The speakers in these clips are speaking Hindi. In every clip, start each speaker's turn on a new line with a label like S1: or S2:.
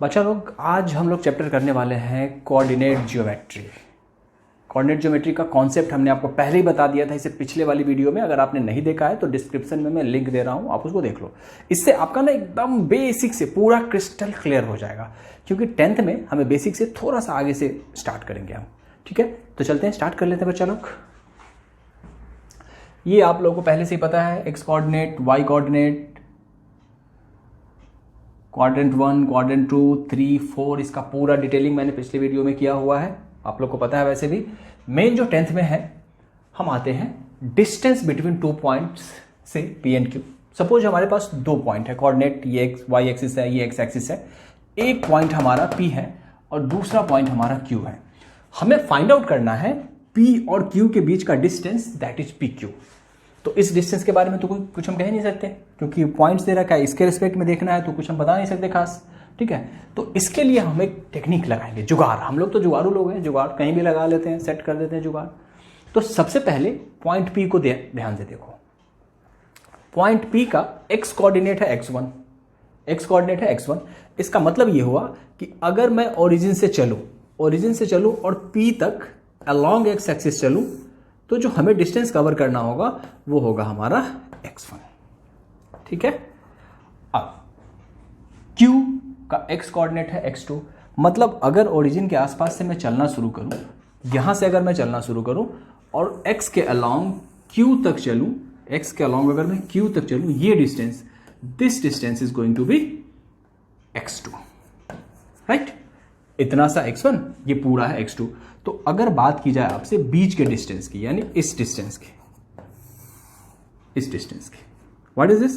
S1: बच्चा लोग, आज हम लोग चैप्टर करने वाले हैं कोऑर्डिनेट ज्योमेट्री। कोऑर्डिनेट ज्योमेट्री का कॉन्सेप्ट हमने आपको पहले ही बता दिया था इसे पिछले वाली वीडियो में। अगर आपने नहीं देखा है तो डिस्क्रिप्शन में मैं लिंक दे रहा हूँ, आप उसको देख लो। इससे आपका ना एकदम बेसिक से पूरा क्रिस्टल क्लियर हो जाएगा, क्योंकि 10th में हमें बेसिक से थोड़ा सा आगे से स्टार्ट करेंगे हम। ठीक है, तो चलते हैं, स्टार्ट कर लेते हैं बच्चा लोग। ये आप लोगों को पहले से ही पता है, X coordinate, Y coordinate, quadrant 1, quadrant 2, 3, 4, इसका पूरा डिटेलिंग मैंने पिछले वीडियो में किया हुआ है, आप लोग को पता है। वैसे भी मेन जो 10th में है, हम आते हैं डिस्टेंस बिटवीन 2 पॉइंट्स से पी एंड क्यू। सपोज हमारे पास 2 पॉइंट है, कोऑर्डिनेट ये एक्स वाई एक्सिस है, ये एक्स एक्सिस है। एक पॉइंट हमारा पी है और दूसरा पॉइंट हमारा क्यू है। हमें फाइंड आउट करना है पी और क्यू के बीच का distance, that is P Q. तो इस डिस्टेंस के बारे में तो कुछ हम कह नहीं सकते, क्योंकि पॉइंट्स दे रखा है, इसके रिस्पेक्ट में देखना है तो कुछ हम बता नहीं सकते खास। ठीक है, तो इसके लिए हम एक टेक्निक लगाएंगे, जुगाड़। हम लोग तो जुगाड़ू लोग हैं, जुगाड़ कहीं भी लगा लेते हैं, सेट कर देते हैं जुगाड़। तो सबसे पहले पॉइंट पी को ध्यान से देखो। पॉइंट पी का एक्स कोऑर्डिनेट है x1, एक्स कोऑर्डिनेट है x1। इसका मतलब ये हुआ कि अगर मैं ओरिजिन से चलूं और पी तक अलोंग एक्स एक्सिस चलूं, तो जो हमें डिस्टेंस कवर करना होगा वो होगा हमारा x1। ठीक है, अब q का x कोऑर्डिनेट है x2। मतलब अगर ओरिजिन के आसपास से मैं चलना शुरू करूं, यहां से अगर मैं चलना शुरू करूं और x के अलोंग q तक चलूं, x के अलोंग अगर मैं q तक चलूं, ये distance, this distance is going to be x2, right. इतना सा x1, ये पूरा है x2। तो अगर बात की जाए आपसे बीच के डिस्टेंस की, यानी इस डिस्टेंस की, what is this,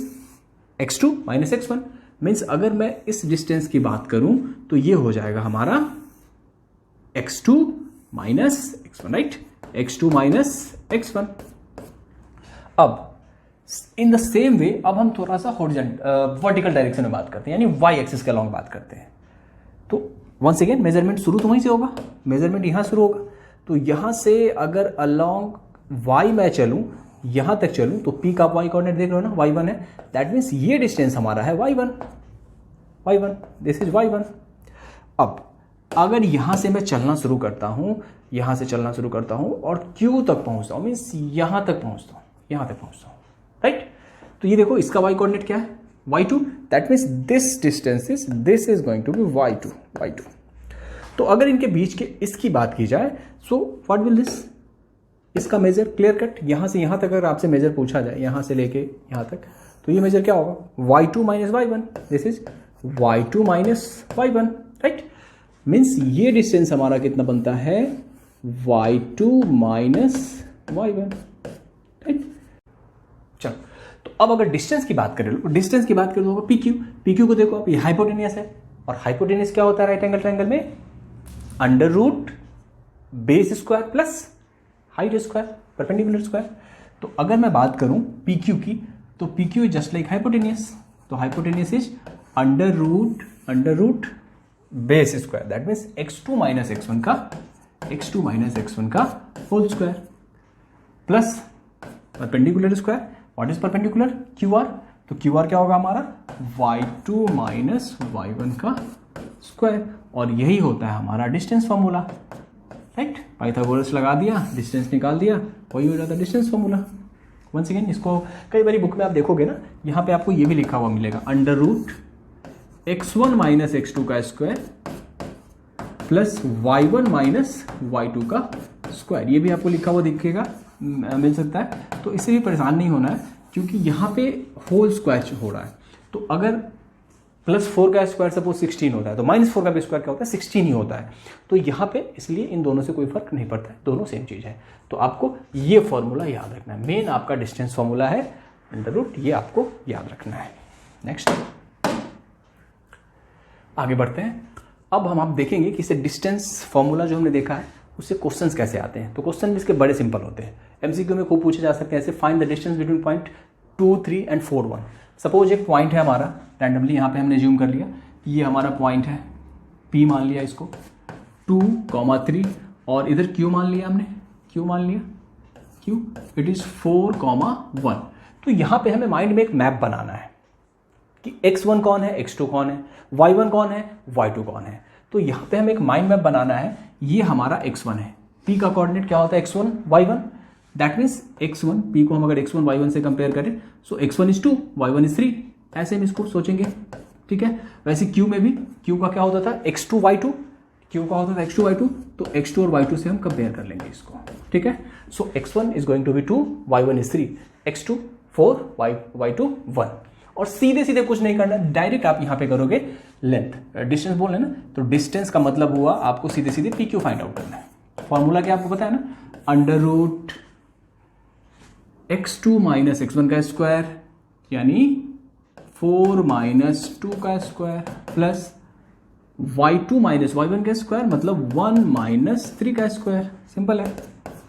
S1: x2 minus x1। Means अगर मैं इस डिस्टेंस की बात करूं तो ये हो जाएगा हमारा x2 minus x1, right, x2 minus x1। अब इन द सेम वे अब हम थोड़ा सा वर्टिकल डायरेक्शन में बात करते हैं, यानी y एक्सिस के अलॉन्ग बात करते हैं। तो वंस अगेन मेजरमेंट शुरू तो वहीं से होगा, मेजरमेंट यहां शुरू होगा। तो यहां से अगर अलोंग y मैं चलूं, यहां तक चलूं, तो p का y कोऑर्डिनेट देख रहे हो ना, y1 है। दैट मीन्स ये डिस्टेंस हमारा है y1, दिस इज y1। अब अगर यहां से मैं चलना शुरू करता हूं, और q तक पहुंचता हूं, मीन्स यहां तक पहुंचता हूं, राइट। तो ये देखो, इसका y कोऑर्डिनेट क्या है, y2। That means this is going to be y2। तो अगर इनके बीच के इसकी बात की जाए, सो व्हाट विल दिस, इसका मेजर क्लियर कट, यहां से यहां तक अगर आपसे मेजर पूछा जाए, यहां से लेके यहां तक, तो ये मेजर क्या होगा, y2 minus y1। This is y2 minus y1, right. Means ये डिस्टेंस हमारा कितना बनता है, y2 माइनस y1, राइट। चलो, तो अब अगर डिस्टेंस की बात करें, तो होगा PQ को देखो आप, ये हाइपोटेनियस है, और हाइपोटेनियस क्या होता है राइट एंगल ट्रायंगल में, under root base square plus height square, perpendicular square. तो अगर मैं बात करूं PQ की, तो PQ is just like hypotenuse. तो hypotenuse is under root base square, that means x2 minus x1 का whole square plus perpendicular square. What is perpendicular, QR। तो QR क्या होगा हमारा, y2 माइनस y1 का स्क्वायर, और यही होता है हमारा डिस्टेंस फॉर्मूला, राइट। पाइथागोरस लगा दिया, डिस्टेंस निकाल दिया, वही हो जाता है डिस्टेंस फॉर्मूला। वंस अगेन इसको कई बारी बुक में आप देखोगे ना, यहाँ पे आपको ये भी लिखा हुआ मिलेगा, under root x1 minus x2 का square plus y1 minus y2 का स्क्वायर, ये भी आपको लिखा हुआ दिखेगा, मिल सकता है। तो इससे भी परेशान नहीं होना है, क्योंकि यहाँ पे होल स्क्वायर हो रहा है। तो अगर +4 का स्क्वायर सपोज 16 होता है, तो -4 का भी स्क्वायर क्या होता है, 16 ही होता है। तो यहाँ पे इसलिए इन दोनों से कोई फर्क नहीं पड़ता है, दोनों सेम चीज़ है। तो आपको ये फॉर्मूला याद रखना है, मेन आपका डिस्टेंस फॉर्मूला है अंडर रूट, ये आपको याद रखना है। नेक्स्ट आगे बढ़ते हैं। अब हम आप देखेंगे कि इसे डिस्टेंस फॉर्मूला जो हमने देखा है, उससे क्वेश्चंस कैसे आते हैं। तो क्वेश्चन भी इसके बड़े सिंपल होते हैं, MCQ में खूब पूछे जा सकते हैं। ऐसे find the distance between point 2, 3 and 4, 1। Suppose एक पॉइंट है हमारा, रैंडमली यहाँ पे हमने ज्यूम कर लिया, ये हमारा पॉइंट है, P मान लिया इसको, 2, 3, और इधर Q मान लिया हमने, Q इट इज 4, 1। तो यहाँ पे हमें माइंड में एक मैप बनाना है। कि x1 कौन है, x2 कौन है, y1 कौन है, y2 कौन है। तो यहाँ पे हमें एक माइंड मैप बनाना है। ये हमारा x1 है, p का कोऑर्डिनेट क्या होता है, x1 y1, that means x1 p को हम अगर x1 y1 से कंपेयर करें, सो x1 is 2 y1 is 3, ऐसे हम इसको सोचेंगे, ठीक है। वैसे q में भी q का क्या होता था, x2 y2, q का होता था x2 y2, तो x2 और y2 से हम कंपेयर कर लेंगे इसको, ठीक है। So x1 is going to be 2, y1 is 3, x2 4, y2 1। और सीधे सीधे कुछ नहीं करना, डायरेक्ट आप यहाँ पे करोगे लेंथ, डिस्टेंस बोल रहे हैं ना, तो डिस्टेंस का मतलब हुआ आपको सीधे सीधे पी क्यू फाइंड आउट करना है। फॉर्मूला क्या आपको पता है ना, under root x2 minus x1 का स्क्वायर यानी 4 माइनस 2 का square plus y2 minus y1 का स्क्वायर मतलब 1 माइनस 3 का स्क्वायर। सिंपल है,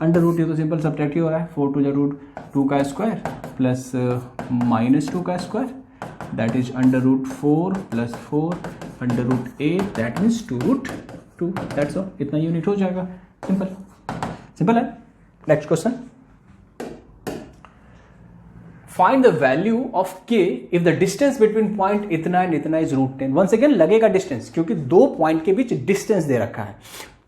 S1: अंडर रूट, ये तो सिंपल सब्ट्रैक्ट ही हो रहा है, 4 टू द रूट 2 का स्क्वायर प्लस माइनस 2 का square, that is under root 4 plus 4 under root 8, that means 2 root 2, that's all, इतना यूनिट हो जाएगा। सिंपल सिंपल है। Next question, find the value of k if the distance between point इतना एंड इतना इज रूट 10। वंस अगेन लगेगा डिस्टेंस, क्योंकि दो पॉइंट के बीच डिस्टेंस दे रखा है,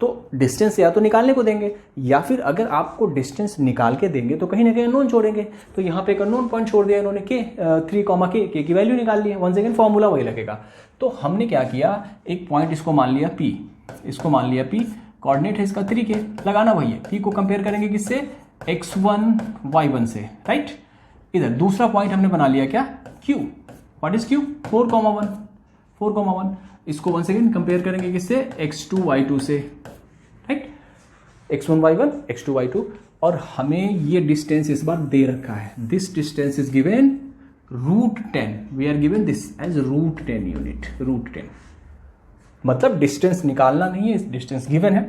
S1: तो डिस्टेंस या तो निकालने को देंगे या फिर अगर आपको डिस्टेंस निकाल के देंगे तो कहीं ना कहीं अननोन छोड़ेंगे। तो यहाँ पे एक अननोन पॉइंट छोड़ दिया इन्होंने, के 3 के की वैल्यू निकाल ली है। वंस अगेन फॉर्मूला वही लगेगा। तो हमने क्या किया, एक पॉइंट इसको मान लिया p, इसको मान लिया p, कोऑर्डिनेट है इसका 3 के, लगाना वही है। p को कंपेयर करेंगे किससे, x1 y1 से, राइट। इधर दूसरा पॉइंट हमने बना लिया क्या, q, व्हाट इज q, 4,1, इसको वंस अगेन कंपेयर करेंगे किससे, x2 y2 से, right, x1 y1 x2 y2। और हमें ये डिस्टेंस इस बार दे रखा है, this distance is given root 10, we are given this as root 10 unit, root 10 मतलब डिस्टेंस निकालना नहीं है, डिस्टेंस गिवन है,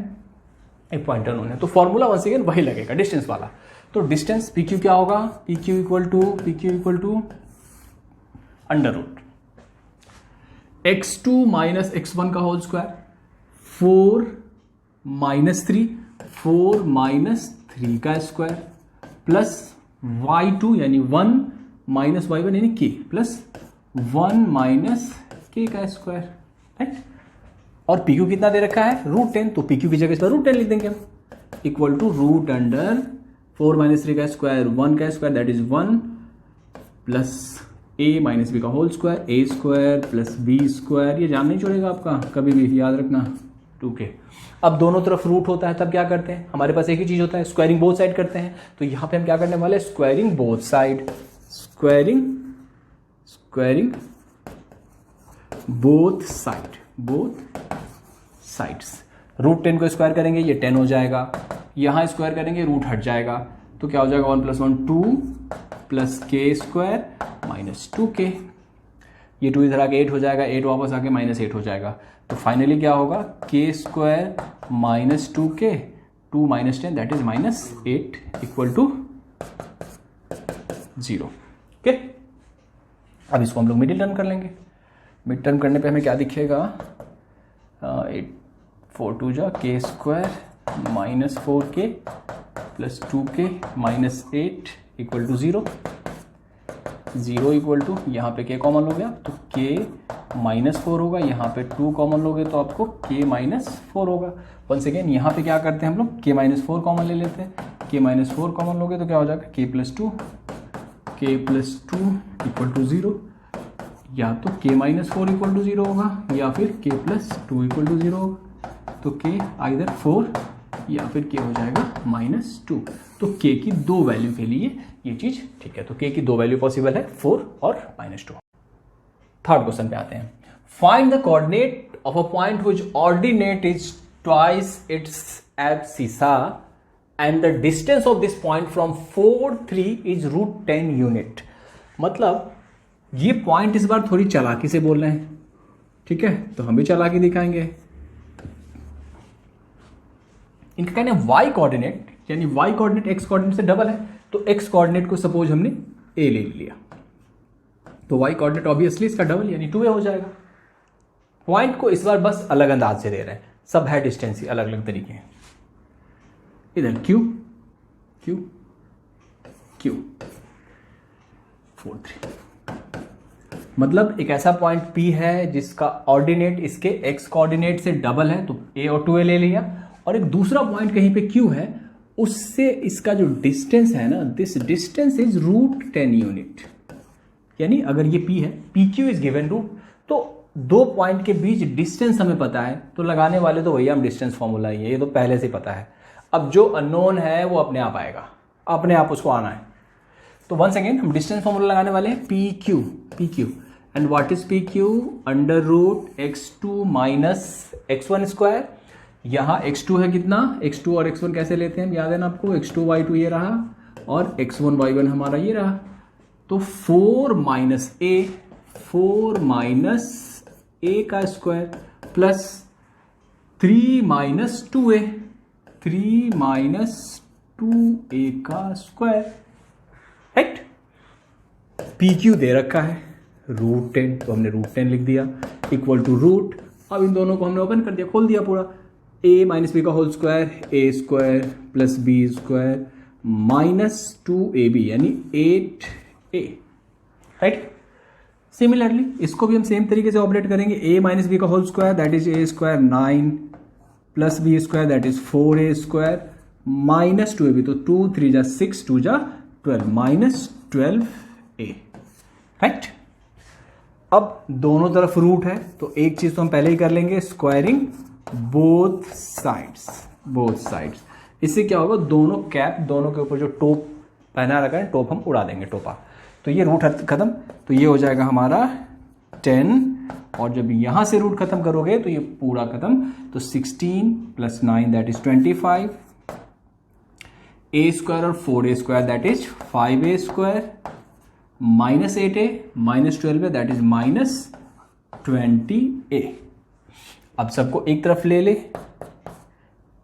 S1: एक पॉइंट अननोन है, तो फॉर्मूला वंस अगेन वही लगेगा डिस्टेंस वाला। तो डिस्टेंस पी क्यू क्या होगा, P Q equal to under root x2 minus x1 का होल स्क्वायर, 4 माइनस 3, 4 माइनस 3 का स्क्वायर प्लस y2 यानी 1 माइनस y1 यानी k प्लस 1 माइनस k का स्क्वायर, राइट। और पी क्यू कितना दे रखा है, रूट 10, तो पी क्यू की जगह इस पर रूट 10 लिख देंगे हम, equal to root under 4 minus 3 का स्क्वायर 1 का square that is 1 plus a minus B का whole square, a square plus b square, ये जान नहीं छोड़ेगा आपका कभी भी, याद रखना 2k। अब दोनों तरफ रूट होता है तब क्या करते हैं, हमारे पास एक ही चीज होता है, स्क्वायरिंग बोथ साइड करते हैं। तो यहां पे हम क्या करने वाले, squaring both side, squaring both sides. Root 10 को स्क्वायर करेंगे ये 10 हो जाएगा, यहां स्क्वायर करेंगे रूट हट जाएगा, तो क्या हो जाएगा 1 प्लस 1 2 प्लस के स्क्वायर माइनस 2k, ये 2 इधर आके 8 हो जाएगा, 8 वापस आके माइनस 8 हो जाएगा। तो फाइनली क्या होगा, K square minus 2k, 2 minus 10 that is minus 8 equal to 0। Okay, अब इसको हम लोग मिडिल टर्म कर लेंगे। मिड टर्म करने पे हमें क्या दिखेगा, 8 4 2 जा K square minus 4k plus 2k minus 8 equal to 0, 0 equal to यहाँ पे k कॉमन हो गया तो k माइनस 4 होगा, यहाँ पे 2 कॉमन लोगे तो आपको k माइनस 4 होगा। वंस अगेन यहाँ पे क्या करते हैं हम लोग, k माइनस 4 कॉमन ले लेते हैं, k माइनस 4 कॉमन लोगे तो क्या हो जाएगा k प्लस 2 इक्वल टू 0, या तो k माइनस 4 इक्वल टू 0 होगा या फिर k प्लस 2 इक्वल टू 0 होगा। तो k आइदर 4 या फिर k हो जाएगा माइनस 2। तो k की दो वैल्यू के लिए ये चीज ठीक है, तो k की दो वैल्यू पॉसिबल है, 4 और माइनस 2। थर्ड क्वेश्चन पे आते हैं, find the coordinate of a point which ordinate is twice its abscissa and the distance of this point from 4 3 is root 10 unit. मतलब ये पॉइंट इस बार थोड़ी चालाकी से बोल रहे हैं, ठीक है, तो हम भी चालाकी दिखाएंगे। इनका कहना है y कोऑर्डिनेट, यानी y कोऑर्डिनेट x कोऑर्डिनेट से डबल है, तो x कोऑर्डिनेट को सपोज हमने a ले लिया, तो y कोऑर्डिनेट ऑब्वियसली इसका डबल यानी 2a हो जाएगा। पॉइंट को इस बार बस अलग अंदाज से दे रहे हैं, सब है डिस्टेंस ही अलग अलग तरीके हैं। इधर q 4 3 मतलब एक ऐसा पॉइंट P है जिसका ऑर्डिनेट इसके x कोऑर्डिनेट से डबल है, तो A और 2A ले लिया, और एक दूसरा पॉइंट कहीं पे Q है, उससे इसका जो डिस्टेंस है ना, दिस डिस्टेंस इज √10 यूनिट। यानी अगर ये P है, PQ इज गिवन रूट, तो दो पॉइंट के बीच डिस्टेंस हमें पता है, तो लगाने वाले तो वही हम डिस्टेंस फॉर्मूला ही है, ये तो पहले से पता है। अब जो अननोन है वो अपने आप आएगा, अपने आप उसको आना है। तो वंस अगेन हम डिस्टेंस फॉर्मूला लगाने वाले हैं, PQ and what is PQ? √x2 minus x1 square. यहाँ x2 है कितना, x2 और x1 कैसे लेते हैं हम, याद है ना आपको, x2 y2 ये रहा और x1 y1 हमारा ये रहा, तो 4 माइनस a का स्क्वायर प्लस 3 माइनस 2a का स्क्वायर, राइट। PQ दे रखा है √10, तो हमने √10 लिख दिया, इक्वल टू रूट। अब इन दोनों को हमने ओपन कर दिया, खोल दिया पूरा, a माइनस b का whole square, a square plus b square minus 2ab यानी 8a, राइट। सिमिलरली इसको भी हम सेम तरीके से ऑपरेट करेंगे, a माइनस बी का whole square that is a square 9 plus b square that is 4a square minus 2ab, तो 2 3 जा 6 2 जा 12 माइनस 12a, राइट। अब दोनों तरफ रूट है, तो एक चीज तो हम पहले ही कर लेंगे, स्क्वायरिंग बोथ साइड्स। इससे क्या होगा, दोनों कैप, दोनों के ऊपर जो टोप पहना रखा है, टोप हम उड़ा देंगे, टोपा, तो ये रूट खत्म, तो ये हो जाएगा हमारा 10, और जब यहां से रूट खत्म करोगे तो ये पूरा खत्म, तो 16 plus 9 that is 25, a square और 4a square that is 5a square minus 8a minus 12a that is minus 20a। अब सबको एक तरफ ले ले,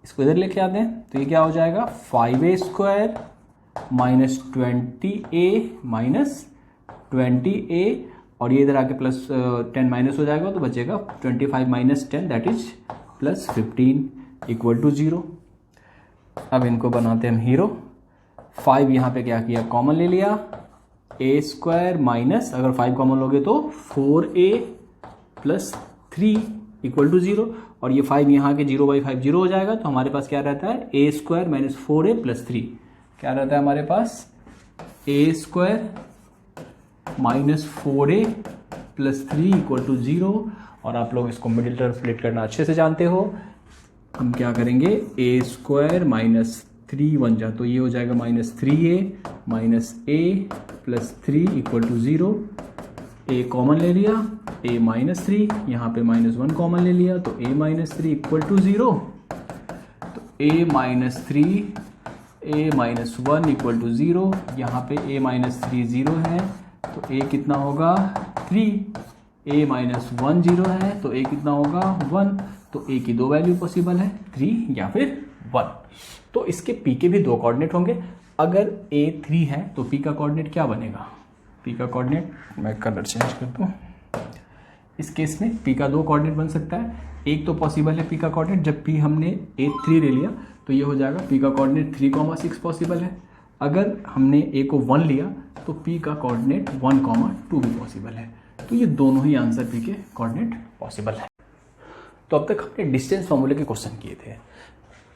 S1: इसको इधर लेके आते हैं, तो ये क्या हो जाएगा, 5a square minus 20a minus 20a, और ये इधर आके प्लस 10 माइनस हो जाएगा, तो बचेगा 25 minus 10 that is plus 15 equal to 0। अब इनको बनाते हैं हम हीरो। 5 यहाँ पे क्या किया, कॉमन ले लिया, a स्क्वायर माइनस, अगर 5 कॉमन लोगे तो 4a प्लस 3 इक्वल टू 0, और ये 5 यहाँ के 0/5 0 हो जाएगा, तो हमारे पास क्या रहता है, a square minus 4a plus 3, क्या रहता है हमारे पास, a square minus 4a plus 3 equal to 0, और आप लोग इसको मिडिल टर्म स्प्लिट करना अच्छे से जानते हो। हम क्या करेंगे, a स्क्वायर माइनस 3 1 जा, तो ये हो जाएगा minus 3a minus a plus 3 equal to 0, a common ले लिया, a माइनस 3, यहाँ पे माइनस 1 कॉमन ले लिया, तो a माइनस 3 इक्वल टू 0, तो a minus 3 a minus 1 equal to 0, यहाँ पे a माइनस 3 0 है, तो a कितना होगा 3, a माइनस 1 0 है, तो a कितना होगा 1, तो a की दो वैल्यू पॉसिबल है, 3 या फिर 1। तो इसके p के भी दो कोऑर्डिनेट होंगे, अगर a 3 है तो p का कोऑर्डिनेट क्या बनेगा, p का कोऑर्डिनेट, मैं कलर चेंज कर दूँ, इस केस में p का दो कोऑर्डिनेट बन सकता है, एक तो पॉसिबल है p का कोऑर्डिनेट, जब p हमने a 3 ले लिया तो ये हो जाएगा p का कोऑर्डिनेट 3,6 पॉसिबल है, अगर हमने a को 1 लिया तो p का कोऑर्डिनेट 1,2 भी पॉसिबल है, तो ये दोनों ही आंसर p के कोऑर्डिनेट पॉसिबल है। तो अब तक हमने डिस्टेंस फॉर्मूले के क्वेश्चन किए थे।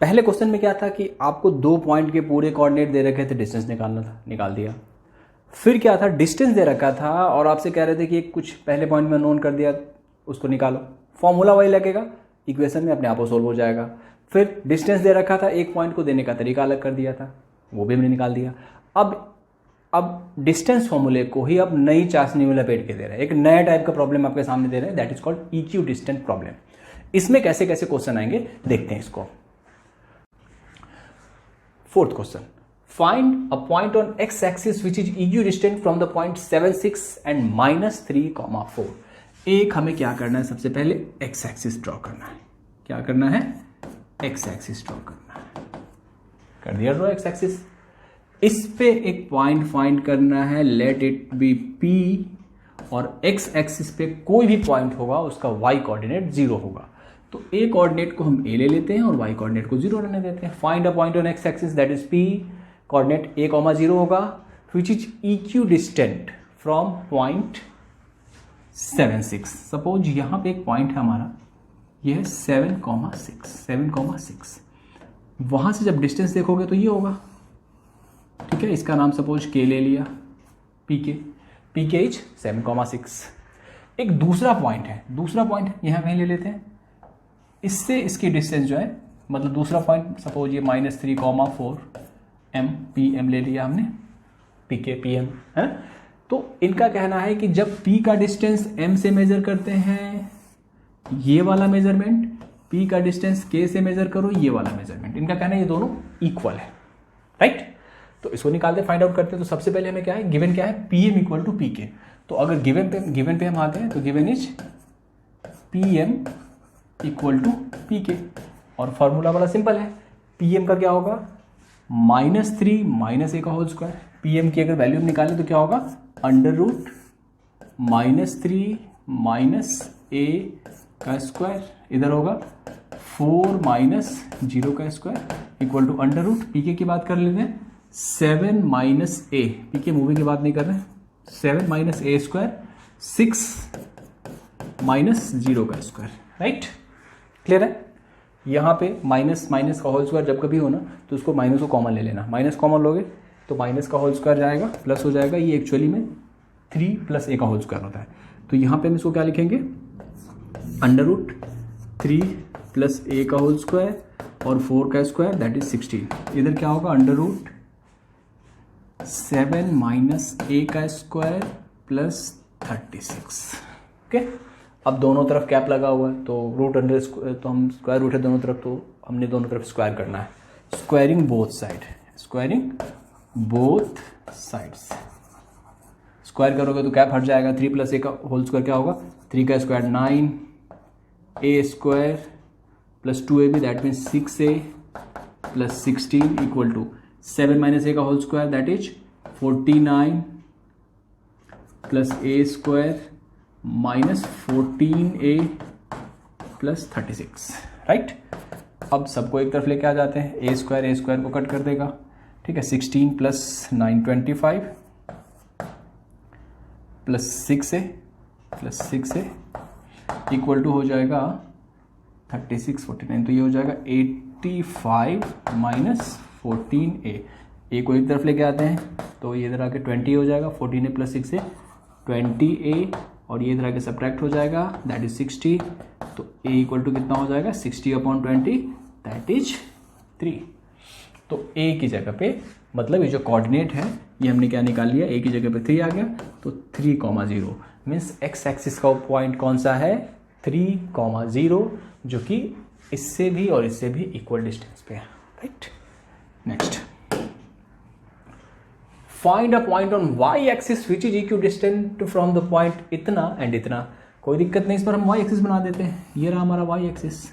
S1: पहले क्वेश्चन में क्या था कि आपको दो पॉइंट के पूरे कोऑर्डिनेट दे रखे थे, डिस्टेंस निकालना था, निकाल दिया। फिर क्या था, डिस्टेंस दे रखा था और आपसे कह रहे थे कि कुछ पहले पॉइंट में नोन कर दिया, उसको निकालो, फॉर्मूला वही लगेगा, इक्वेशन में अपने आप सोल्व हो जाएगा। फिर डिस्टेंस दे रखा था, एक पॉइंट को देने का तरीका अलग कर दिया था, वो भी हमने निकाल दिया। अब डिस्टेंस फॉर्मूले को ही अब नई चाशनी में लपेट के दे रहे हैं, एक नया टाइप का प्रॉब्लम आपके सामने दे रहे हैं, that is called equidistant problem. इसमें कैसे कैसे क्वेश्चन आएंगे देखते हैं इसको। Fourth question, find a point on X axis which is equidistant from the point 7,6 and -3,4। एक हमें क्या करना है, सबसे पहले एक्स एक्सिस ड्रॉ करना है। क्या करना है, एक्स एक्सिस ड्रॉ करना है। कर दिया ड्रॉ एक्स एक्सिस। इस पे एक पॉइंट फाइंड करना है, लेट इट बी पी, और एक्स एक्सिस पे कोई भी पॉइंट होगा उसका वाई कोऑर्डिनेट 0 होगा। तो ए कोऑर्डिनेट को हम ए ले लेते हैं और वाई कोऑर्डिनेट को 0 रहने देते हैं। Find a point on X axis that is P, coordinate a, 0 होगा, विच is equidistant from point 7 6। Suppose यहाँ पे एक पॉइंट है हमारा, ये है 7,6। वहाँ से जब डिस्टेंस देखोगे तो ये होगा, ठीक है। इसका नाम सपोज के ले लिया, पी के इज 7,6। एक दूसरा पॉइंट है यहाँ कहीं ले लेते हैं, इससे इसकी डिस्टेंस जो है, मतलब दूसरा पॉइंट सपोज ये -3,4 m ले लिया हमने, पी के पी एम है ना। तो इनका कहना है कि जब p का डिस्टेंस m से मेजर करते हैं, ये वाला मेजरमेंट, p का डिस्टेंस k से मेजर करो, ये वाला मेजरमेंट, इनका कहना है ये दोनों इक्वल है, राइट। तो इसको निकालते फाइंड आउट करते हैं। तो सबसे पहले हमें क्या है, गिवन क्या है, pm इक्वल टू pk। तो अगर गिवन पे हम आते हैं तो given is pm equal to pk, और फॉर्मूला बड़ा सिंपल है, pm का क्या होगा, -3 -a का होल स्क्वायर। pm की अगर वैल्यू निकालें तो क्या होगा, √-3 -a का स्क्वायर, इधर होगा 4 - 0 का स्क्वायर इक्वल टू √ pk की बात कर लेते हैं, 7 - a, pk मूवी की बात नहीं कर रहे हैं, 7 - a स्क्वायर, 6 - 0 का स्क्वायर, राइट। क्लियर है। यहाँ पे माइनस का होल स्क्वायर जब कभी हो ना तो उसको माइनस को कॉमन ले लेना, माइनस कॉमन लोगे तो माइनस का होल स्क्वायर जाएगा, प्लस हो जाएगा, ये एक्चुअली में 3 + a का होल स्क्वायर होता है। तो यहाँ पे हम इसको क्या लिखेंगे, √3 + a का होल स्क्वायर और 4 का स्क्वायर, दैट इज 16। इधर क्या होगा, √7 - a का स्क्वायर प्लस 36। ओके, अब दोनों तरफ कैप लगा हुआ है तो तो हम स्क्वायर रूट है दोनों तरफ, तो हमने दोनों तरफ स्क्वायर करना है, स्क्वायरिंग बोथ साइड्स। स्क्वायर करोगे तो कैप हट जाएगा, 3 + a का होल स्क्वायर क्या होगा, 3 का square 9, a square plus 2ab that means 6a plus 16 equal to 7 - a का whole square that is 49 plus a square -14a plus 36, right. अब सबको एक तरफ लेके आ जाते हैं, a स्क्वायर को कट कर देगा, ठीक है। 16 + 9 25 प्लस 6a इक्वल टू हो जाएगा 36 49, तो ये हो जाएगा 85 - 14a। a को एक तरफ लेके आते हैं तो ये इधर आके 20 हो जाएगा, 14a प्लस 6a 20a, और ये इधर आके सब्ट्रैक्ट हो जाएगा, दैट इज 60। तो a इक्वल टू कितना हो जाएगा, 60/20 दैट इज 3। तो a की जगह पे, मतलब ये जो कोऑर्डिनेट है ये हमने क्या निकाल लिया, a की जगह पे 3 आ गया, तो 3,0 मीन्स x एक्सिस का पॉइंट कौन सा है, 3,0, जो कि इससे भी और इससे भी इक्वल डिस्टेंस पे है, right. Next, find a point on y axis which is equidistant from the point इतना एंड इतना। कोई दिक्कत नहीं, इस पर हम y एक्सिस बना देते हैं, ये रहा हमारा y एक्सिस।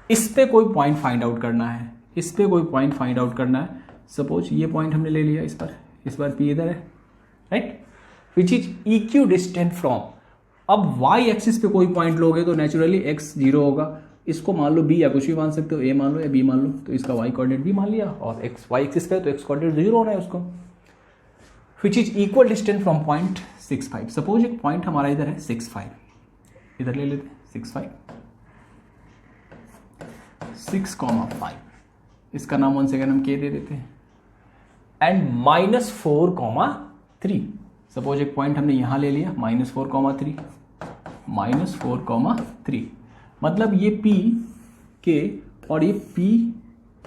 S1: इस पे कोई पॉइंट फाइंड आउट करना है, सपोज ये पॉइंट हमने ले लिया, इस पर p इधर है, right, which is equidistant from. अब y एक्सिस पे कोई पॉइंट लोगे तो नेचुरली x 0 होगा, इसको मान लो b या कुछ भी मान सकते हो, a मान लो या b मान लो, तो इसका y कोऑर्डिनेट b मान लिया, और y एक्सिस पे तो x कोऑर्डिनेट 0 होना है उसको। Which is equal distance from point 6,5। Suppose एक पॉइंट हमारा इधर है 6,5, इधर ले लेते हैं 6,5, इसका नाम 1 सेकेंड हम k दे देते हैं, एंड -4,3। सपोज एक पॉइंट हमने यहां ले लिया, -4,3, मतलब ये p k और ये p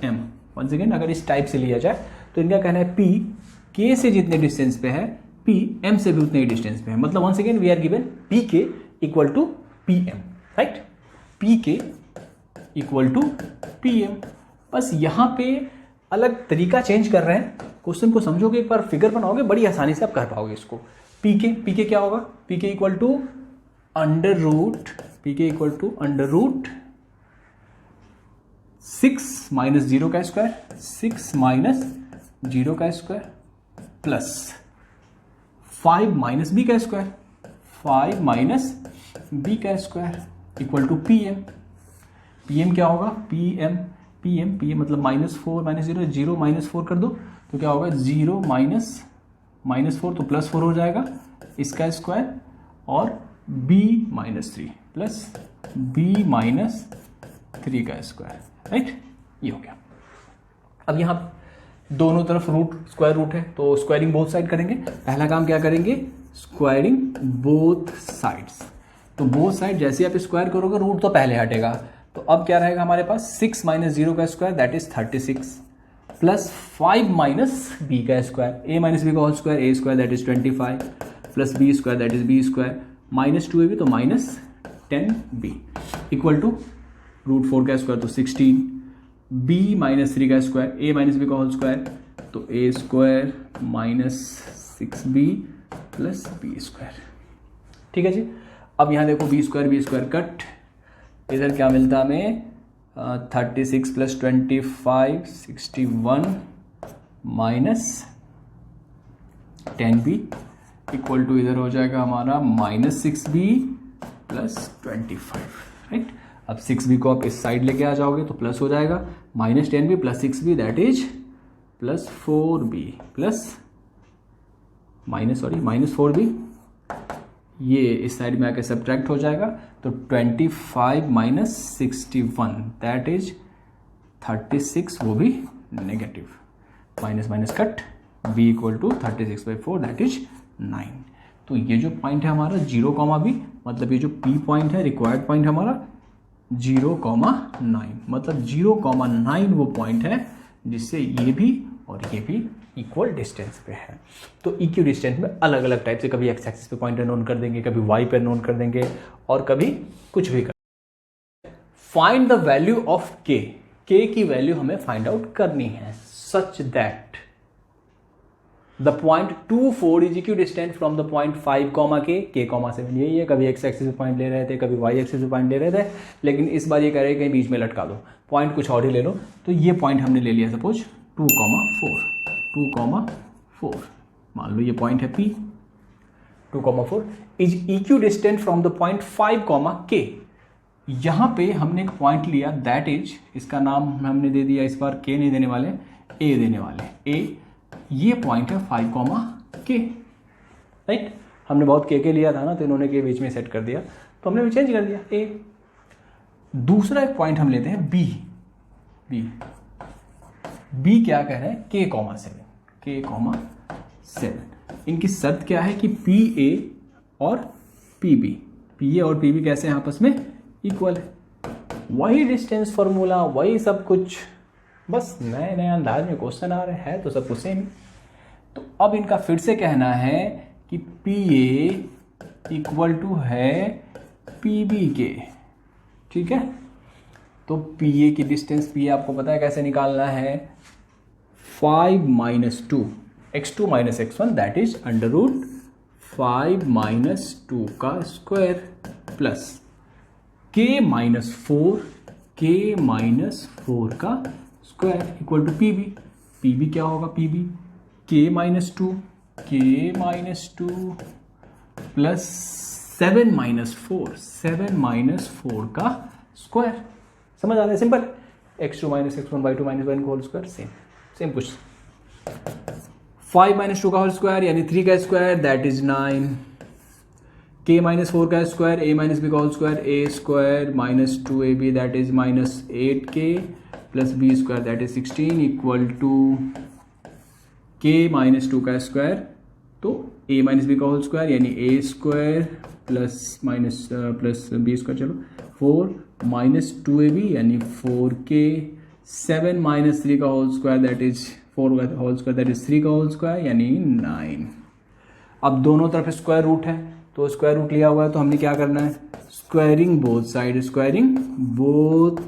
S1: m। वन सेकेंड, अगर इस टाइप से लिया जाए तो इनका कहना है p k से जितने डिस्टेंस पे है, p m से भी उतने ही डिस्टेंस पे है। मतलब one second we are given p k equal to p m, right, p k equal to p m। बस यहाँ पे अलग तरीका चेंज कर रहे हैं, क्वेश्चन को समझोगे, एक बार फिगर बनाओगे, बड़ी आसानी से आप कर पाओगे इसको। p k क्या होगा, p k इक्वल टू √6 - 0 का स्क्वायर, 6 - 0 का स्क्वायर प्लस 5 - b का स्क्वायर, 5 - b का square equal to pm। pm क्या होगा, pm मतलब -4 - 0, 0 - 4 कर दो तो क्या होगा, 0 - -4 तो +4 हो जाएगा इसका स्क्वायर, और b -3 प्लस b -3 का स्क्वायर, राइट। ये हो गया। अब यहाँ दोनों तरफ स्क्वायर रूट है तो स्क्वायरिंग बोथ साइड करेंगे। पहला काम क्या करेंगे, स्क्वायरिंग बोथ साइड्स। तो बोथ साइड जैसे आप स्क्वायर करोगे रूट तो पहले हटेगा, तो अब क्या रहेगा हमारे पास 6 - 0 का square that is 36 plus 5 - b का स्क्वायर, a - b का whole square a square that is 25 plus b square that is b square -2ab तो -10b इक्वल टू √4 का स्क्वायर तो 16, b -3 का स्क्वायर a - b का होल स्क्वायर तो a square -6b plus b square. ठीक है जी। अब यहाँ देखो b स्क्वायर कट, इधर क्या मिलता हमें 36 प्लस 25 61 -10b इक्वल टू इधर हो जाएगा हमारा -6b प्लस 25, राइट। अब 6b को आप इस साइड लेके आ जाओगे तो प्लस हो जाएगा -10b plus 6b that is plus 4b plus -4b, ये इस साइड में आके सब्ट्रैक्ट हो जाएगा तो 25 - 61 दैट इज 36, वो भी negative, minus cut b equal to 36/4 that is 9। तो ये जो पॉइंट है हमारा 0, मतलब ये जो p पॉइंट है रिक्वायर्ड पॉइंट हमारा 0,9, मतलब 0,9 वो पॉइंट है जिससे ये भी और ये भी इक्वल डिस्टेंस पे है। तो इक्वी डिस्टेंस में अलग अलग टाइप से, कभी एक्स एक्सिस पे पॉइंटर नोट कर देंगे, कभी वाई पे नोट कर देंगे, और कभी कुछ भी कर। फाइंड द वैल्यू ऑफ के की वैल्यू हमें फाइंड आउट करनी है such that the point 2 4 is equi distant from the point 5, k 7। यही है, कभी एक्स एक्सिस पे पॉइंट ले रहे थे, कभी वाई एक्सिस पे पॉइंट ले रहे थे, लेकिन इस बार ये कह रहे हैं कहीं बीच में लटका दो, पॉइंट कुछ और ही ले लो। तो ये पॉइंट हमने ले लिया सपोज 2,4 मान लो ये पॉइंट है P। 2,4 is equi distant from the point 5, k। यहाँ पे हमने एक पॉइंट लिया दैट इज, इसका नाम हमने दे दिया, इस बार k नहीं देने वाले, a देने वाले, a। ये पॉइंट है 5, k, राइट। हमने बहुत के लिया था ना, तो इन्होंने के बीच में सेट कर दिया, तो हमने भी चेंज कर दिया a। दूसरा एक पॉइंट हम लेते हैं b क्या कह रहे हैं, k, 7। इनकी शर्त क्या है कि PA और PB कैसे हैं आपस में इक्वल है। वही डिस्टेंस फॉर्मूला, वही सब कुछ, बस नए नए अंदाज में क्वेश्चन आ रहे हैं तो सब कुछ सेम। तो अब इनका फिर से कहना है कि PA इक्वल टू है PB के, ठीक है। तो PA की डिस्टेंस PA आपको पता है कैसे निकालना है, 5 - 2 x2 - x1 दैट इज √5 - 2 का स्क्वायर प्लस k - 4 का स्क्वायर इक्वल टू PB क्या होगा, PB k - 2 प्लस 7 - 4 का स्क्वायर। समझ आ रहा है, simple. x2 - x1 y2 - y का होल स्क्वायर, सेम कुछ। 5 - 2 का होल स्क्वायर यानी 3 का स्क्वायर दैट इज 9, k - 4 का स्क्वायर a - b का whole square a square -2ab that is -8k plus b square that is 16 equal to k - 2 का स्क्वायर तो a - b का होल स्क्वायर यानी a square plus b square, चलो 4 -2ab यानी 4k, 7 - 3 का होल स्क्वायर दैट इज 4 का होल स्क्वायर दैट इज 3 का होल स्क्वायर यानी 9। अब दोनों तरफ स्क्वायर रूट है, तो स्क्वायर रूट लिया हुआ है तो हमने क्या करना है, स्क्वायरिंग बोथ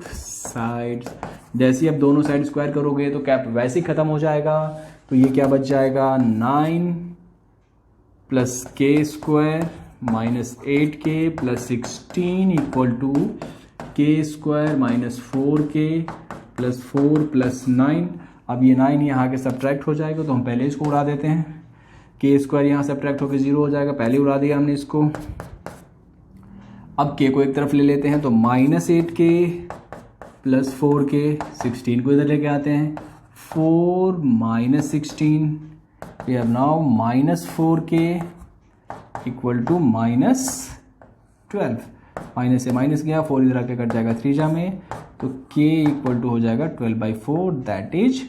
S1: साइड्स। जैसे ही आप दोनों साइड स्क्वायर करोगे तो क्या वैसे ही खत्म हो जाएगा, तो ये क्या बच जाएगा 9 plus k square -8k plus 16 equal to k square -4k plus 4 plus 9। अब ये 9 यहाँ के सब्ट्रैक्ट हो जाएगा तो हम पहले इसको उड़ा देते हैं, k स्क्वायर यहाँ सब्ट्रैक्ट होकर 0 हो जाएगा, पहले उड़ा दिया हमने इसको। अब k को एक तरफ ले लेते हैं तो -8k प्लस 4k, 16 को इधर लेके आते हैं, 4 - 16 we have now -4k equal to -12, minus से माइनस गया, 4 इधर आके कट जाएगा 3 जा में, तो k इक्वल टू हो जाएगा 12/4, दैट इज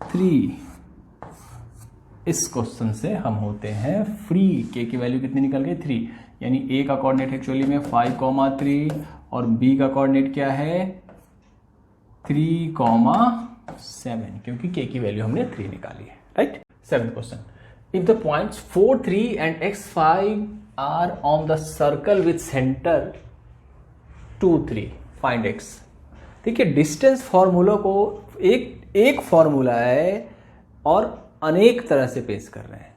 S1: 3। इस क्वेश्चन से हम होते हैं फ्री। k की वैल्यू कितनी निकल गई 3, यानी a का कोऑर्डिनेट एक्चुअली में 5,3 और b का कोऑर्डिनेट क्या है 3,7, क्योंकि k की वैल्यू हमने 3 निकाली है, right. 7th question, if the points 4, 3 and x5 are on the circle with centre 2, 3, find x। देखिए डिस्टेंस फॉर्मूला को एक फॉर्मूला है और अनेक तरह से पेश कर रहे हैं।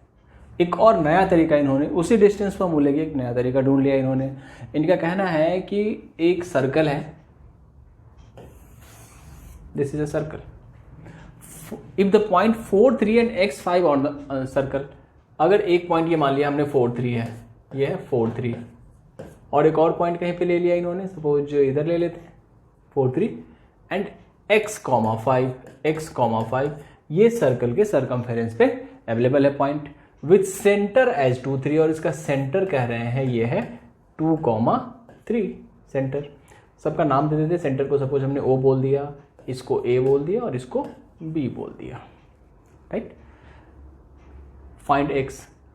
S1: एक और नया तरीका इन्होंने उसी डिस्टेंस फॉर्मूले की एक नया तरीका ढूंढ लिया इन्होंने। इनका कहना है कि एक सर्कल है, this is a circle, if the point 4, 3 and x5 on the circle, अगर एक पॉइंट ये मान लिया हमने 4, 3 है, ये है 4, 3, और एक और पॉइंट कहीं पे ले लिया इन्होंने, सपोज इधर ले लेते हैं 4, 3 एंड x, 5, ये सर्कल के सरकमफेरेंस पे अवेलेबल है पॉइंट विथ सेंटर एज 2, 3, और इसका सेंटर कह रहे हैं ये है 2, 3 सेंटर। सबका नाम दे देते, सेंटर को सपोज हमने O बोल दिया, इसको A बोल दिया और इसको B बोल दिया, राइट। Find x।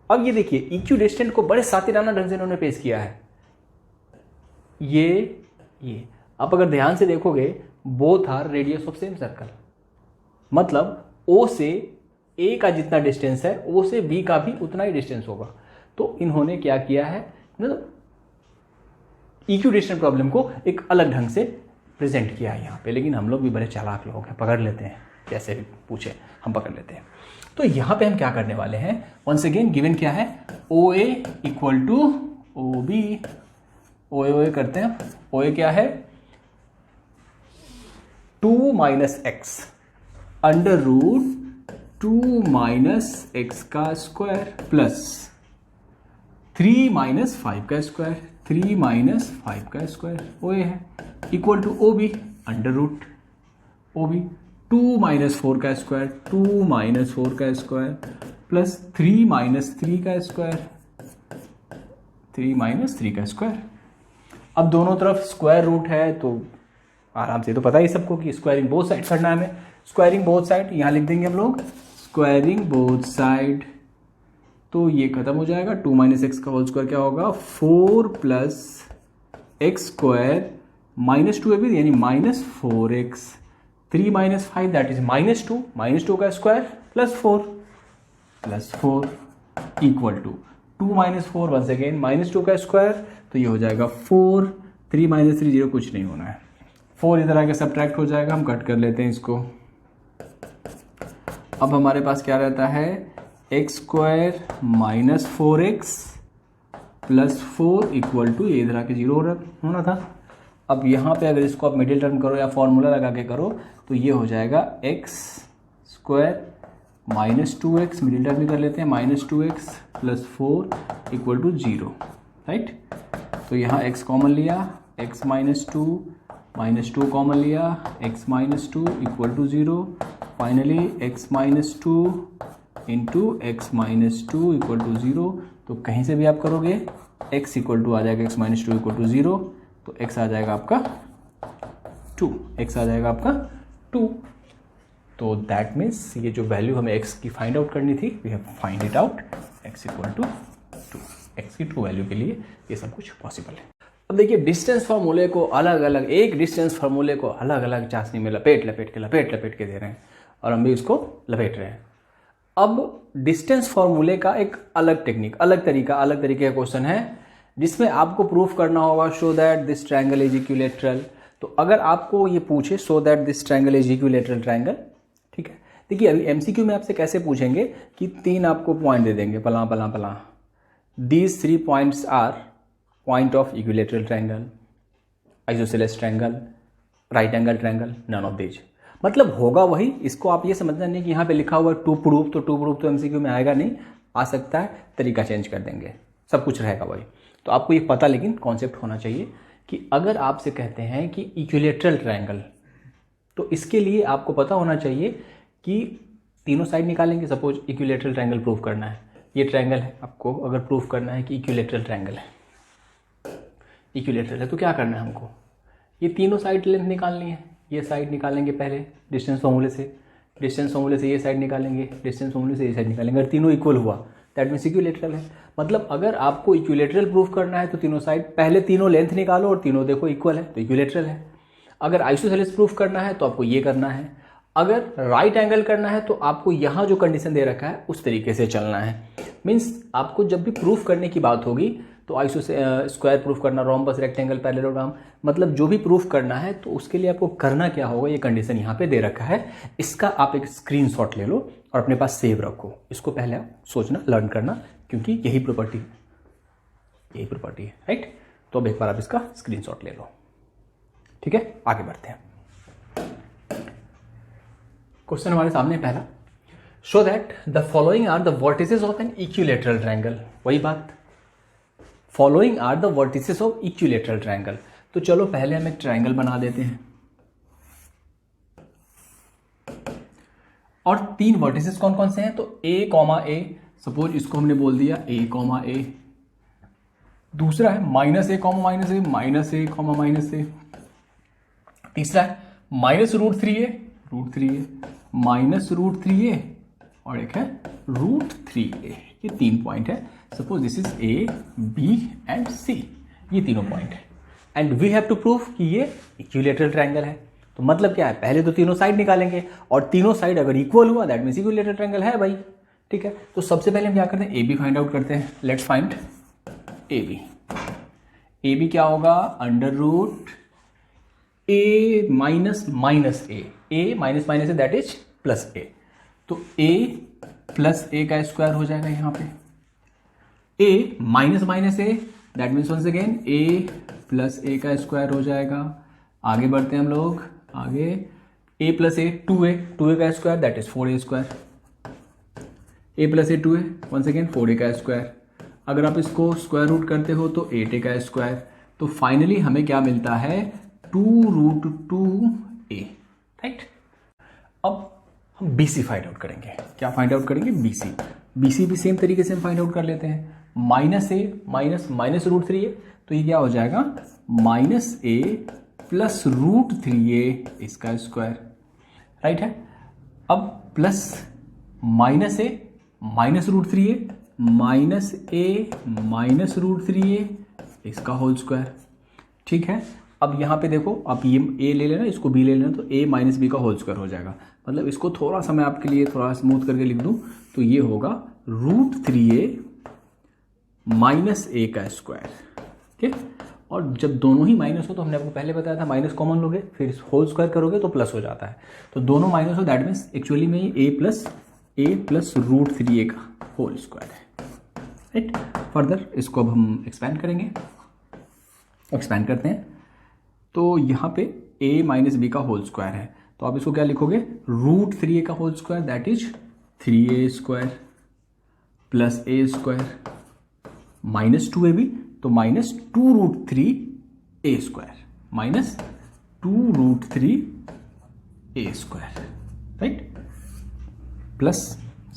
S1: अब ये देखिए इक्विडिस्टेंट को बड़े सातिराना ढंग से इन्होंने पेश किया है। ये आप अगर ध्यान से देखोगे both are radius of same circle, मतलब O से A का जितना डिस्टेंस है O से B का भी उतना ही डिस्टेंस होगा। तो इन्होंने क्या किया है, मतलब इक्विडिस्टेंट प्रॉब्लम को एक अलग ढंग से प्रेजेंट किया है यहाँ पे। लेकिन हम लोग भी बड़े चालाक लोग हैं, पकड़ लेते हैं, कैसे भी पूछे हम पकड़ लेते हैं। तो यहाँ पे हम क्या करने वाले हैं, वंस अगेन गिवन क्या है OA equal to OB, OA करते हैं। OA क्या है 2 - x अंडर रूट 2 - x का स्क्वायर प्लस 3 - 5 का स्क्वायर, 3 - 5 का स्क्वायर OA है, equal to OB under root OB 2 - 4 का स्क्वायर, 2 - 4 का स्क्वायर प्लस 3 - 3 का स्क्वायर, 3 - 3 का स्क्वायर। अब दोनों तरफ स्क्वायर रूट है तो आराम से तो पता ही सबको कि स्क्वायरिंग बोथ साइड करना है हमें। स्क्वायरिंग बोथ साइड यहाँ लिख देंगे हम लोग, स्क्वायरिंग बोथ साइड, तो ये खत्म हो जाएगा। 2 - x का होल स्क्वायर क्या होगा 4 + x स्क्वायर -2 भी, यानी -4x, 3 - 5 दैट इज -2, -2 का square plus 4 equal to 2 - 4 once again -2 का स्क्वायर, तो ये हो जाएगा 4, 3 - 3 0 कुछ नहीं होना है, 4 इधर आके सब्ट्रैक्ट हो जाएगा, हम कट कर लेते हैं इसको। अब हमारे पास क्या रहता है x square -4x plus 4 equal to, ये इधर आके 0 होना था। अब यहाँ पे अगर इसको आप मिडिल टर्म करो या फॉर्मूला लगा के करो तो ये हो जाएगा x square -2x, middle term भी कर लेते हैं, -2x plus 4 equal to 0, right. तो यहाँ x कॉमन लिया, x -2 कॉमन लिया, x -2 equal to 0, finally x -2 into x -2 equal to 0। तो कहीं से भी आप करोगे x इक्वल टू आ जाएगा x -2 इक्वल टू 0, तो x आ जाएगा आपका 2, x आ जाएगा आपका 2। तो दैट मीन्स ये जो वैल्यू हमें x की फाइंड आउट करनी थी, we have find it out, x equal to 2, x की 2 वैल्यू के लिए ये सब कुछ पॉसिबल है। अब देखिए डिस्टेंस फार्मूले को अलग अलग, एक डिस्टेंस फार्मूले को अलग अलग चाशनी में लपेट के दे रहे हैं और हम भी इसको लपेट रहे हैं। अब डिस्टेंस फार्मूले का एक अलग टेक्निक, अलग तरीके का क्वेश्चन है जिसमें आपको प्रूफ करना होगा show that this triangle is equilateral. तो अगर आपको ये पूछे show that this triangle is equilateral triangle, ठीक है। देखिए अभी एमसीक्यू में आपसे कैसे पूछेंगे कि 3 आपको पॉइंट दे देंगे, पला these 3 points are point of equilateral triangle, isosceles triangle, right angle triangle, none of these. मतलब होगा वही, इसको आप ये समझना नहीं कि यहाँ पे लिखा हुआ टू प्रूफ तो एमसीक्यू में आएगा नहीं, आ सकता है तरीका चेंज कर देंगे, सब कुछ रहेगा वही। तो आपको ये पता लेकिन कॉन्सेप्ट होना चाहिए कि अगर आपसे कहते हैं कि इक्विलैटरल ट्रायंगल, तो इसके लिए आपको पता होना चाहिए कि तीनों साइड निकालेंगे। सपोज इक्विलेटरल ट्रायंगल प्रूव करना है, ये ट्रायंगल है, आपको अगर प्रूव करना है कि इक्विलेटरल ट्रायंगल है, इक्विलेटरल है, तो क्या करना है हमको, ये तीनों साइड लेंथ निकालनी है। ये साइड निकालेंगे पहले डिस्टेंस फॉर्मूले से, डिस्टेंस फॉर्मूले से ये साइड निकालेंगे, डिस्टेंस फॉर्मूले से ये साइड निकालेंगे। अगर तीनों इक्वल हुआ दैट मीन्स इक्विलेटरल है। मतलब अगर आपको इक्विलेटरल प्रूफ करना है तो तीनों साइड पहले तीनों लेंथ निकालो और तीनों देखो इक्वल है तो इक्विलेटरल है। अगर आइसोसेलेस प्रूफ करना है तो आपको ये करना है। अगर राइट एंगल करना है तो आपको यहाँ जो कंडीशन दे रखा है उस तरीके से चलना है। मीन्स आपको जब भी प्रूफ करने की बात होगी तो स्क्वायर प्रूफ करना, रोम्बस, रेक्टेंगल, पैरेललोग्राम, मतलब जो भी प्रूफ करना है तो उसके लिए आपको करना क्या होगा, ये कंडीशन यहाँ पे दे रखा है। इसका आप एक स्क्रीनशॉट ले लो और अपने पास सेव रखो। इसको पहले आप सोचना, लर्न करना, क्योंकि यही प्रॉपर्टी है, राइट। तो अब एक बार आप इसका स्क्रीनशॉट ले लो, ठीक है। आगे बढ़ते हैं। क्वेश्चन हमारे सामने पहला, show that the following are the vertices of an equilateral triangle. वही बात, following are the vertices of equilateral triangle. तो चलो पहले हम एक ट्रायंगल बना देते हैं और तीन वर्टिसेस कौन कौन से हैं, तो ए कॉमा ए, सपोज इसको हमने बोल दिया ए कॉमा ए। दूसरा है minus A comma minus A, minus A comma minus ए। तीसरा है minus root three A, minus root three ए, और एक है रूट थ्री ए। ये तीन पॉइंट है। Suppose this is A, B and C, ये तीनों पॉइंट है। And we have to prove कि ये इक्विलेटरल ट्रायंगल है। तो मतलब क्या है, पहले तो तीनों साइड निकालेंगे और तीनों साइड अगर इक्वल हुआ दैट मीन्स इक्विलेटरल ट्रायंगल है भाई, ठीक है। तो सबसे पहले हम क्या करते हैं, ए बी फाइंड आउट करते हैं। Let's find A B. A B क्या होगा, under root A minus minus A minus minus A that is plus A. तो ए प्लस ए का स्क्वायर हो जाएगा यहाँ पे। A minus minus A that means once again A plus A का स्क्वायर हो जाएगा। आगे बढ़ते हैं हम लोग, आगे ए प्लस ए, टू ए का square that is 4a square. A plus a 2a, once again 4a का स्क्वायर। अगर आप इसको स्क्वायर रूट करते हो तो 8a का स्क्वायर। तो फाइनली हमें क्या मिलता है, 2√2a, राइट। अब हम BC फाइंड आउट करेंगे। क्या फाइंड आउट करेंगे, BC भी सेम तरीके से हम फाइंड आउट कर लेते हैं। Minus A minus minus root three A, तो ये क्या हो जाएगा, minus A plus root three A इसका स्क्वायर, राइट है। अब plus minus A minus root three A minus A minus root three A इसका होल स्क्वायर, ठीक है। अब यहाँ पे देखो, आप ये ए ले लेना, इसको बी ले लेना, तो ए माइनस बी का होल स्क्वायर हो जाएगा। मतलब इसको थोड़ा सा मैं आपके लिए थोड़ा स्मूथ करके लिख दूँ तो ये होगा रूट थ्री ए माइनस ए का स्क्वायर, ठीक। और जब दोनों ही माइनस हो तो हमने आपको पहले बताया था माइनस कॉमन लोगे फिर होल स्क्वायर करोगे तो प्लस हो जाता है। तो दोनों माइनस हो दैट मीन्स एक्चुअली में ए प्लस रूट थ्री ए का होल स्क्वायर है, राइट। फर्दर इसको अब हम एक्सपेंड करेंगे, एक्सपेंड करते हैं। तो यहाँ पे a माइनस बी का होल स्क्वायर है, तो आप इसको क्या लिखोगे, रूट थ्री ए का whole square that is 3a square plus a square minus 2ab, तो minus 2√3a square minus 2√3a square, right. Plus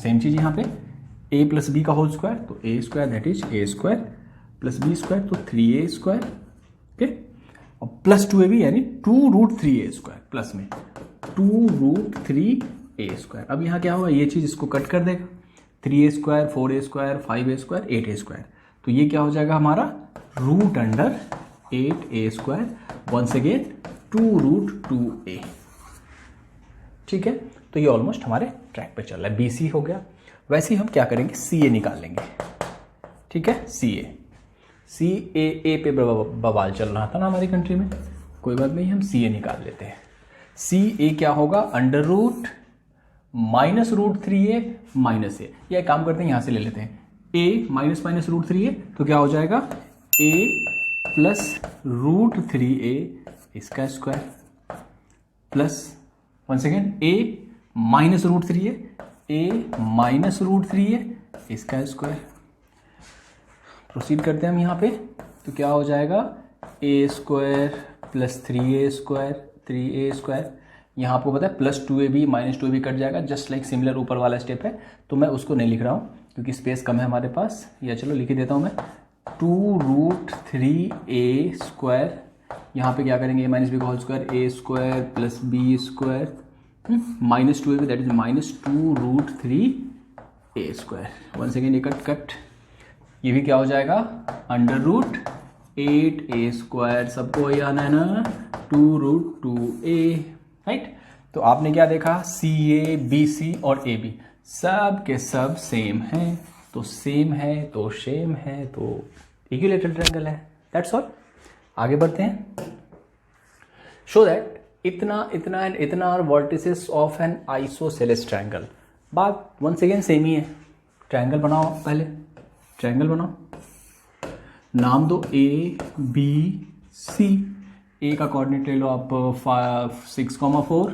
S1: same चीज यहाँ पे a प्लस बी का होल स्क्वायर, तो a square that is a square plus b square, तो 3a स्क्वायर, ओके। और प्लस 2ab यानी 2√3a स्क्वायर, प्लस में 2√3a स्क्वायर। अब यहाँ क्या होगा, ये चीज इसको कट कर देगा, 3a square 4a square 5a square 8a square, तो ये क्या हो जाएगा हमारा root under 8a square, once again 2√2a, ठीक है। तो ये ऑलमोस्ट हमारे ट्रैक पे चल रहा है। BC हो गया। वैसे ही हम क्या करेंगे, CA निकाल लेंगे, ठीक है। CA पे बवाल चल रहा था ना हमारी कंट्री में, कोई बात नहीं, हम CA निकाल लेते हैं। CA क्या होगा, under root minus root three A minus A, या काम करते हैं यहाँ से ले लेते हैं a minus minus root three A, तो क्या हो जाएगा a plus root three A इसका square plus one second a minus root three A minus root three A इसका स्क्वायर। प्रोसीड करते हैं हम यहाँ पे, तो क्या हो जाएगा a square plus 3a square 3a square, यहाँ आपको पता है +2ab -2ab कट जाएगा, जस्ट लाइक सिमिलर ऊपर वाला स्टेप है, तो मैं उसको नहीं लिख रहा हूँ क्योंकि स्पेस कम है हमारे पास, या चलो लिख ही देता हूँ मैं 2√3a², यहाँ पे क्या करेंगे a - b का whole square, a² + b² -2ab, that is -2√3a²। One second, ये कट, ये भी क्या हो जाएगा √8a², सबको ये आना है ना 2√2a, राइट। तो आपने क्या देखा, CA, BC और AB सब के सब सेम हैं, तो सेम है तो सेम है तो इक्विलैटरल ट्रायंगल है, दैट्स ऑल। आगे बढ़ते हैं। शो दैट इतना are vertices of an isosceles triangle. बात वंस अगेन सेम ही है। ट्रायंगल बनाओ, पहले ट्रायंगल बनाओ, नाम दो ABC। ए का कोऑर्डिनेट ले लो आप 6,4,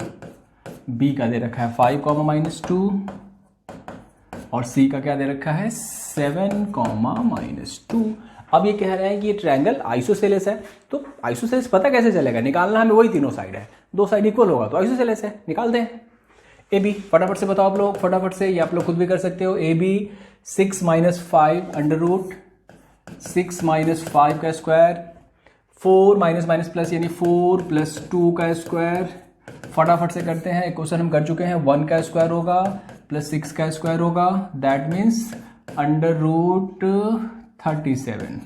S1: बी का दे रखा है 5, -2 और सी का क्या दे रखा है 7, -2। अब ये कह रहे हैं कि ये ट्रायंगल आइसोसेलेस है, तो आइसोसेलेस पता कैसे चलेगा, निकालना हमें वही तीनों साइड है, दो साइड इक्वल होगा तो आइसोसेलेस है, निकालते हैं। ए बी फटाफट से बताओ आप लोग, फटाफट से, ये आप लोग खुद भी कर सकते हो। ए बी 6 - 5 √6 - 5 का स्क्वायर, 4 - यानी 4 + 2 का स्क्वायर। फटाफट से करते हैं, एक क्वेश्चन हम कर चुके हैं, 1 का स्क्वायर होगा +6 का स्क्वायर होगा, दैट मीन्स √37।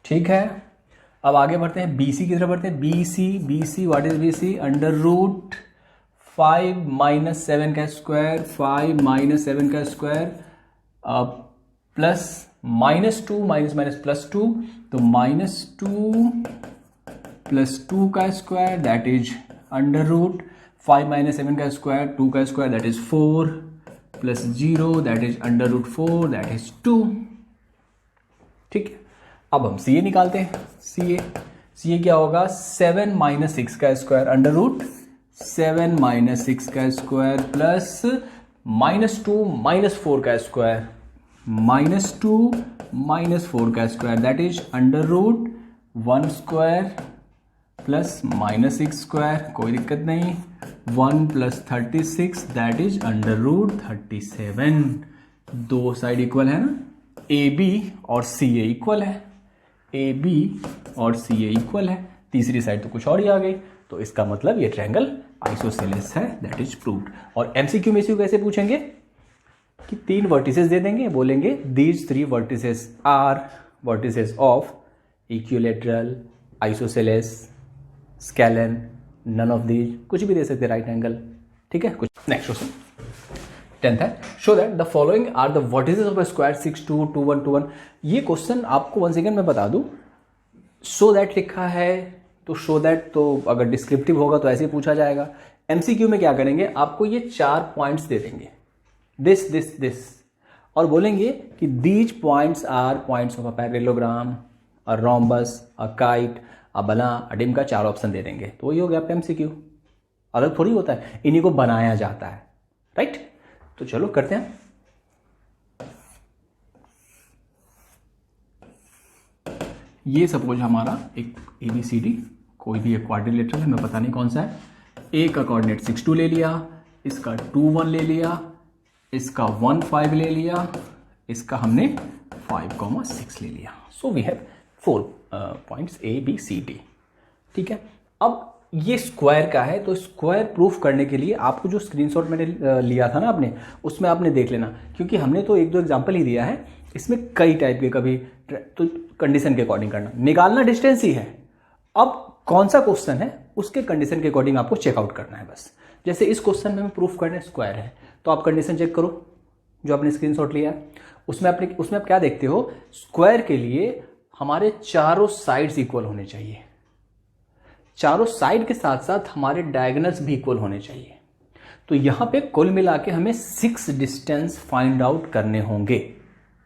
S1: ठीक है, अब आगे बढ़ते हैं, BC की तरफ बढ़ते हैं। BC व्हाट इज BC, √5 - 7 का स्क्वायर, 5 - 7 का स्क्वायर प्लस -2 +2, तो -2 + 2 का स्क्वायर, दैट इज √5 - 7 का स्क्वायर, 2 का square, that is 4 + 0, that is √4, that is 2। ठीक है, अब हम CA निकालते हैं। CA क्या होगा, 7 - 6 का स्क्वायर, √7 - 6 का स्क्वायर प्लस -2 - 4 का स्क्वायर, -2 - 4 का square, that is √1² plus -6 square, कोई दिक्कत नहीं, 1 + 36, दैट इज √37। दो साइड इक्वल है ना, AB और CA इक्वल है, AB और CA इक्वल है, तीसरी साइड तो कुछ और ही आ गई, तो इसका मतलब ये ट्रायंगल आइसोसेलेस है, दैट इज प्रूव्ड। और MCQ में इसी कैसे पूछेंगे कि 3 वर्टिसेस दे देंगे, बोलेंगे these 3 vertices are vertices of equilateral, isosceles, scalene, none of these, कुछ भी दे सकते, राइट एंगल। ठीक है, कुछ नेक्स्ट क्वेश्चन 10th है, show that the following are the vertices of a square 6, 2, 2, 1, 2, 1। ये क्वेश्चन आपको वन सेकेंड में बता दूं, सो दैट लिखा है तो शो दैट, तो अगर डिस्क्रिप्टिव होगा तो ऐसे ही पूछा जाएगा। MCQ में क्या करेंगे, आपको ये 4 पॉइंट्स दे देंगे, दिस और बोलेंगे कि these points are points of a parallelogram, a rhombus, a kite, a blah, a dim का 4 ऑप्शन दे देंगे, तो ये हो गया आपका MCQ। अलग थोड़ी होता है, इन्हीं को बनाया जाता है, राइट। तो चलो करते हैं। ये सपोज हमारा एक ABCD कोई भी एक क्वाड्रिलेटरल है, मैं पता नहीं कौन सा है। A का कोऑर्डिनेट 6, 2 ले लिया, इसका 2, 1 ले लिया, इसका 1, 5 ले लिया, इसका हमने 5, 6 ले लिया। So we have 4 points ABCD। ठीक है, अब ये स्क्वायर का है, तो स्क्वायर प्रूफ करने के लिए आपको जो स्क्रीनशॉट मैंने लिया था ना आपने, उसमें आपने देख लेना, क्योंकि हमने तो 1-2 एग्जांपल ही दिया है, इसमें कई टाइप के, कभी तो कंडीशन के अकॉर्डिंग करना, निकालना डिस्टेंस ही है। अब कौन सा क्वेश्चन है उसके कंडीशन के अकॉर्डिंग आपको चेकआउट करना है बस। जैसे इस क्वेश्चन में हमें प्रूफ करना है स्क्वायर है, तो आप कंडीशन चेक करो जो आपने स्क्रीनशॉट लिया है, उसमें आप क्या देखते हो, स्क्वायर के लिए हमारे चारों साइड्स इक्वल होने चाहिए, चारों साइड के साथ साथ हमारे डायगोनल्स भी इक्वल होने चाहिए। तो यहां पे कुल मिला के हमें 6 डिस्टेंस फाइंड आउट करने होंगे।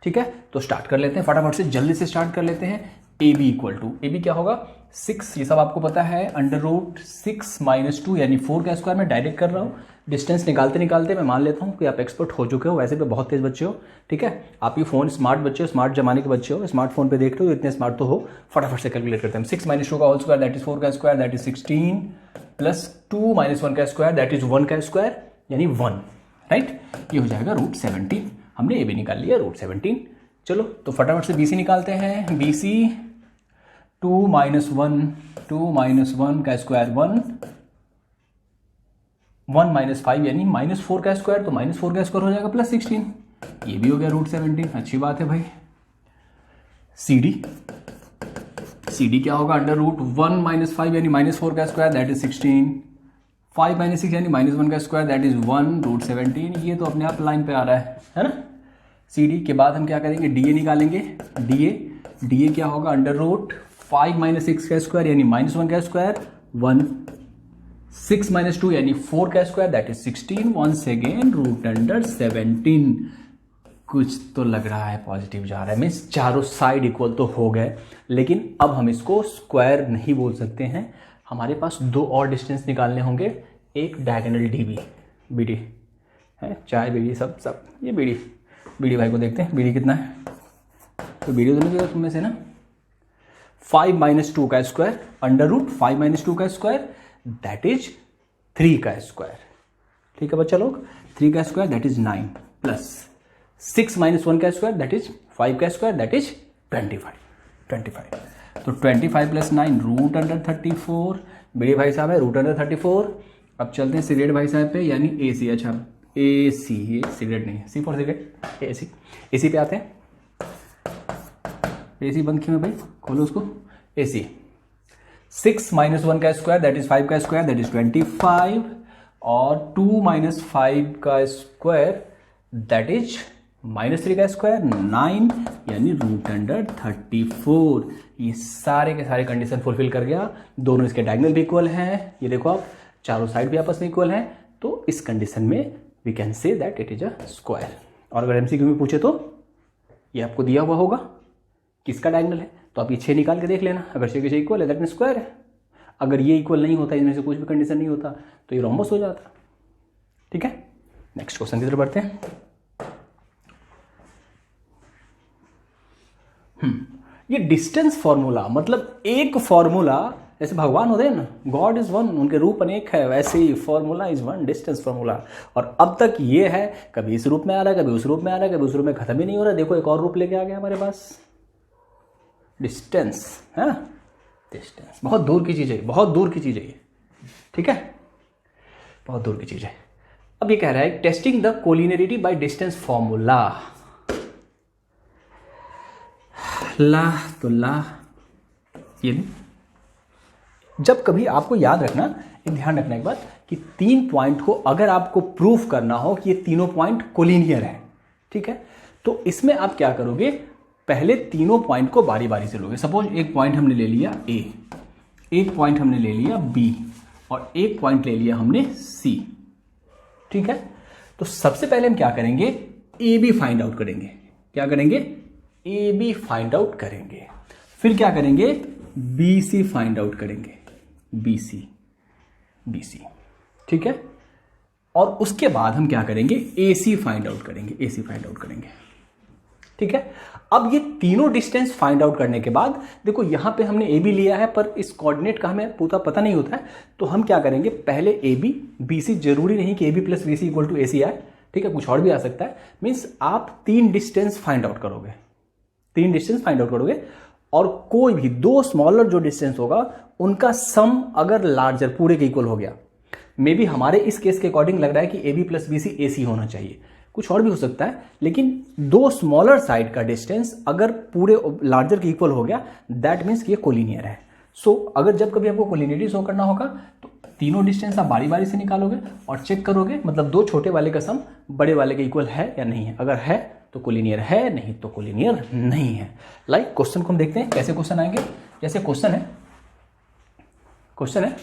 S1: ठीक है, तो स्टार्ट कर लेते हैं, फटाफट से जल्दी से स्टार्ट कर लेते हैं। AB क्या होगा, 6, ये सब आपको पता है, √6 - 2 यानी 4 का स्क्वायर। मैं डायरेक्ट कर रहा हूँ, डिस्टेंस निकालते निकालते मैं मान लेता हूँ कि आप एक्सपर्ट हो चुके हो, वैसे भी बहुत तेज बच्चे हो, ठीक है। आप ये फ़ोन स्मार्ट बच्चे हो, स्मार्ट जमाने के बच्चे हो, स्मार्टफोन पे देख रहे हो, इतने स्मार्ट तो हो, फटाफट से कैलकुलेट करते हैं। 6 - 2 का होल स्क्वायर दैट इज 4 का स्क्वायर दैट इज 16 प्लस 2 - 1 का स्क्वायर दैट इज 1 का स्क्वायर यानी 1, राइट। ये हो जाएगा √17। हमने ये भी निकाल लिया √17। चलो तो फटाफट से BC निकालते हैं। BC 2 - 1 का स्क्वायर 1, 1 - 5 यानी -4 का स्क्वायर, तो -4 का स्क्वायर हो जाएगा +16। ये भी हो गया √17, अच्छी बात है भाई। CD क्या होगा, √1 - 5 यानी -4 का स्क्वायर दैट इज 16, 5 - 6 यानी -1 का स्क्वायर दैट इज 1 √17। ये तो अपने आप लाइन पे आ रहा है ना। CD के बाद हम क्या करेंगे, DA निकालेंगे। DA क्या होगा, √5 - 6 का स्क्वायर यानी -1 का स्क्वायर 1, 6 - 2 यानी 4 का square that is 16, once again √17। कुछ तो लग रहा है पॉजिटिव जा रहा है, मीन्स चारों साइड इक्वल तो हो गए, लेकिन अब हम इसको स्क्वायर नहीं बोल सकते हैं। हमारे पास 2 और डिस्टेंस निकालने होंगे, एक डायगोनल BD है, चाय बीड़ी सब ये बीड़ी भाई को देखते हैं, बीड़ी कितना है, तो बीड़ी दोनों जगह तुम में से ना। 5 - 2 का स्क्वायर √5 - 2 का स्क्वायर दैट इज 3 का स्क्वायर, ठीक है बच्चा लोग। 3 का स्क्वायर दैट इज 9 प्लस 6 - 1 का स्क्वायर दैट इज 5 का स्क्वायर दैट इज 25। तो 25 + 9 √34। बड़े भाई साहब है √34। अब चलते हैं सिगरेट भाई साहब पे, यानी AC। अच्छा AC, ये सिगरेट नहीं है, C फॉर सिगरेट, AC पे आते हैं। AC बंद क्यों है भाई, खोलो उसको। AC 6 - 1 का स्क्वायर दैट इज 5 का स्क्वायर दैट इज 25, और 2 - 5 का स्क्वायर दैट इज -3 का स्क्वायर 9 यानी √34। ये सारे के सारे कंडीशन फुलफिल कर गया। दोनों इसके डायगोनल भी इक्वल हैं, ये देखो आप, चारों साइड भी आपस में इक्वल हैं, तो इस कंडीशन में we can say that it is a square. और अगर MCQ में पूछे तो ये आपको दिया हुआ होगा किसका डायगोनल है, तो आप ये 6 निकाल के देख लेना। अगर 6 के 6 इक्वल है दैट मीन स्क्वायर है। अगर ये इक्वल नहीं होता, इनमें से कुछ भी कंडीशन नहीं होता, तो ये रोम्बस हो जाता, ठीक है। नेक्स्ट क्वेश्चन की तरफ बढ़ते हैं। ये डिस्टेंस फॉर्मूला, मतलब एक फॉर्मूला, जैसे भगवान होते हैं ना, गॉड इज वन, उनके रूप अनेक है, वैसे ही formula is one, distance formula. और अब तक ये है, कभी इस रूप में आ रहा है, कभी उस रूप में आ रहा है, कभी उस रूप में खत्म ही नहीं हो रहा है। देखो एक और रूप लेके आ गया हमारे पास, डिस्टेंस है। डिस्टेंस बहुत दूर की चीज है, बहुत दूर की चीज है ये, ठीक है, बहुत दूर की चीज है। अब ये कह रहा है testing the collinearity by distance formula. ये जब कभी आपको याद रखना, एक ध्यान रखना एक बात, कि 3 पॉइंट को अगर आपको प्रूफ करना हो कि ये तीनों पॉइंट कोलिनियर है, ठीक है, तो इसमें आप क्या करोगे, पहले तीनों पॉइंट को बारी बारी से लोगे। सपोज एक पॉइंट हमने ले लिया A, एक पॉइंट हमने ले लिया B, और एक पॉइंट ले लिया हमने C, ठीक है। तो सबसे पहले हम क्या करेंगे, AB फाइंड आउट करेंगे। क्या करेंगे, AB फाइंड आउट करेंगे। फिर क्या करेंगे, BC फाइंड आउट करेंगे, BC, ठीक है। और उसके बाद हम क्या करेंगे, AC फाइंड आउट करेंगे, ठीक है। अब ये तीनों डिस्टेंस फाइंड आउट करने के बाद, देखो यहां पे हमने AB लिया है, पर इस कोऑर्डिनेट का हमें पूरा पता नहीं होता है, तो हम क्या करेंगे, पहले AB, BC, जरूरी नहीं कि AB + BC = AC आए, ठीक है, कुछ और भी आ सकता है। मीन्स आप 3 डिस्टेंस फाइंड आउट करोगे, और कोई भी 2 स्मॉलर जो डिस्टेंस होगा उनका सम अगर लार्जर पूरे के इक्वल हो गया, मे बी हमारे इस केस के अकॉर्डिंग लग रहा है कि AB + BC AC होना चाहिए, कुछ और भी हो सकता है, लेकिन 2 स्मॉलर साइड का डिस्टेंस अगर पूरे लार्जर के इक्वल हो गया दैट मीन्स कि ये कोलिनियर है। सो अगर जब कभी आपको कोलिनियरिटी शो करना होगा तो तीनों डिस्टेंस आप बारी बारी से निकालोगे और चेक करोगे, मतलब 2 छोटे वाले का सम बड़े वाले के इक्वल है या नहीं है। अगर है तो कोलिनियर है, नहीं तो कोलिनियर नहीं है। लाइक क्वेश्चन को हम देखते हैं कैसे क्वेश्चन आएंगे। जैसे क्वेश्चन है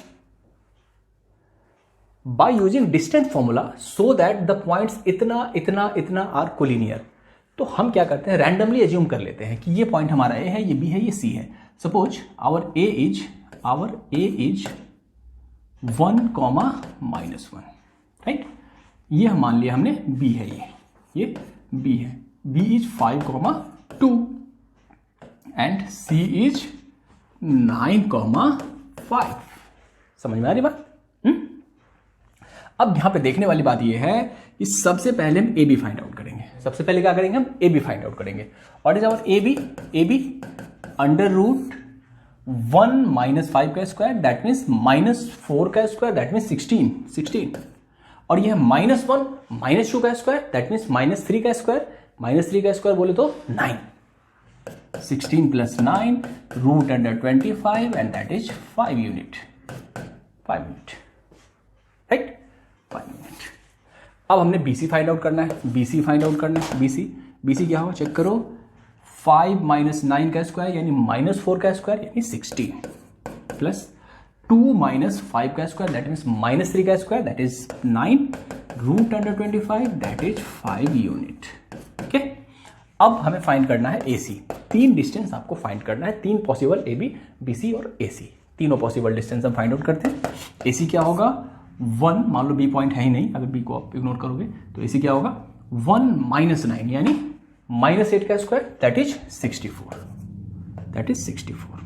S1: by using distance formula so that the points इतना इतना इतना आर कोलिनियर। तो हम क्या करते हैं, रैंडमली एज्यूम कर लेते हैं कि ये पॉइंट हमारा ए है, ये बी है, ये सी है। Suppose our A is 1, -1, right. ये हम मान लिया हमने b है, ये b है, b is 5, 2 and c is 9, 5। समझ में आ रही बात? अब यहां पे देखने वाली बात ये है कि सबसे पहले हम ए बी फाइंड आउट करेंगे। सबसे पहले क्या करेंगे? हम ए बी फाइंड आउट करेंगे। What is our A B under root 1 -5 का स्क्वायर दैट मीन्स -4 का स्क्वायर दैट मीन्स 16। और यह -1 -2 का स्क्वायर दैट मीन्स -3 का स्क्वायर, -3 का स्क्वायर बोले तो 9। 16 + 9 root under 25 and that is 5 unit, 5 unit, right, 5 unit. अब हमने BC फाइंड आउट करना है, BC फाइंड आउट करना है। BC क्या होगा चेक करो, 5 - 9 का स्क्वायर यानी -4 का स्क्वायर यानी 16 प्लस 2 - 5 का स्क्वायर दैट मीन्स -3 का square that is 9 root under 25 that is 5 unit. Okay, अब हमें फाइंड करना है AC। 3 डिस्टेंस आपको फाइंड करना है, 3 पॉसिबल AB, BC और AC। तीनों पॉसिबल डिस्टेंस हम फाइंड आउट करते हैं। AC क्या होगा? 1, मान लो B पॉइंट है ही नहीं, अगर B को आप इग्नोर करोगे तो AC क्या होगा? 1 - 9 यानी -8 का square that is 64, that is 64।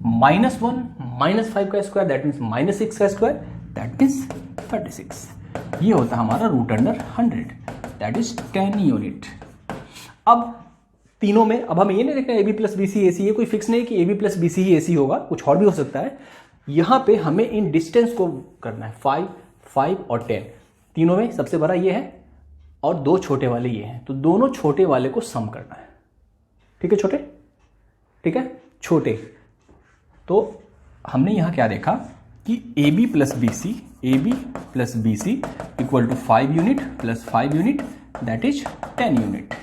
S1: -1 -5 का स्क्वायर दैट मीन्स -6 का स्क्वायर दैट मीन्स 36। ये होता है हमारा root under 100 that is 10 unit. अब तीनों में अब हम ये नहीं देखना AB + BC AC, ये कोई फिक्स नहीं कि AB + BC ही AC होगा, कुछ और भी हो सकता है। यहां पे हमें इन डिस्टेंस को करना है 5, 5 और 10। तीनों में सबसे बड़ा ये है और 2 छोटे वाले ये हैं, तो दोनों छोटे वाले को सम करना है। ठीक है छोटे, ठीक है छोटे। तो हमने यहां क्या देखा कि AB + BC equal to 5 unit plus 5 unit that is 10 unit,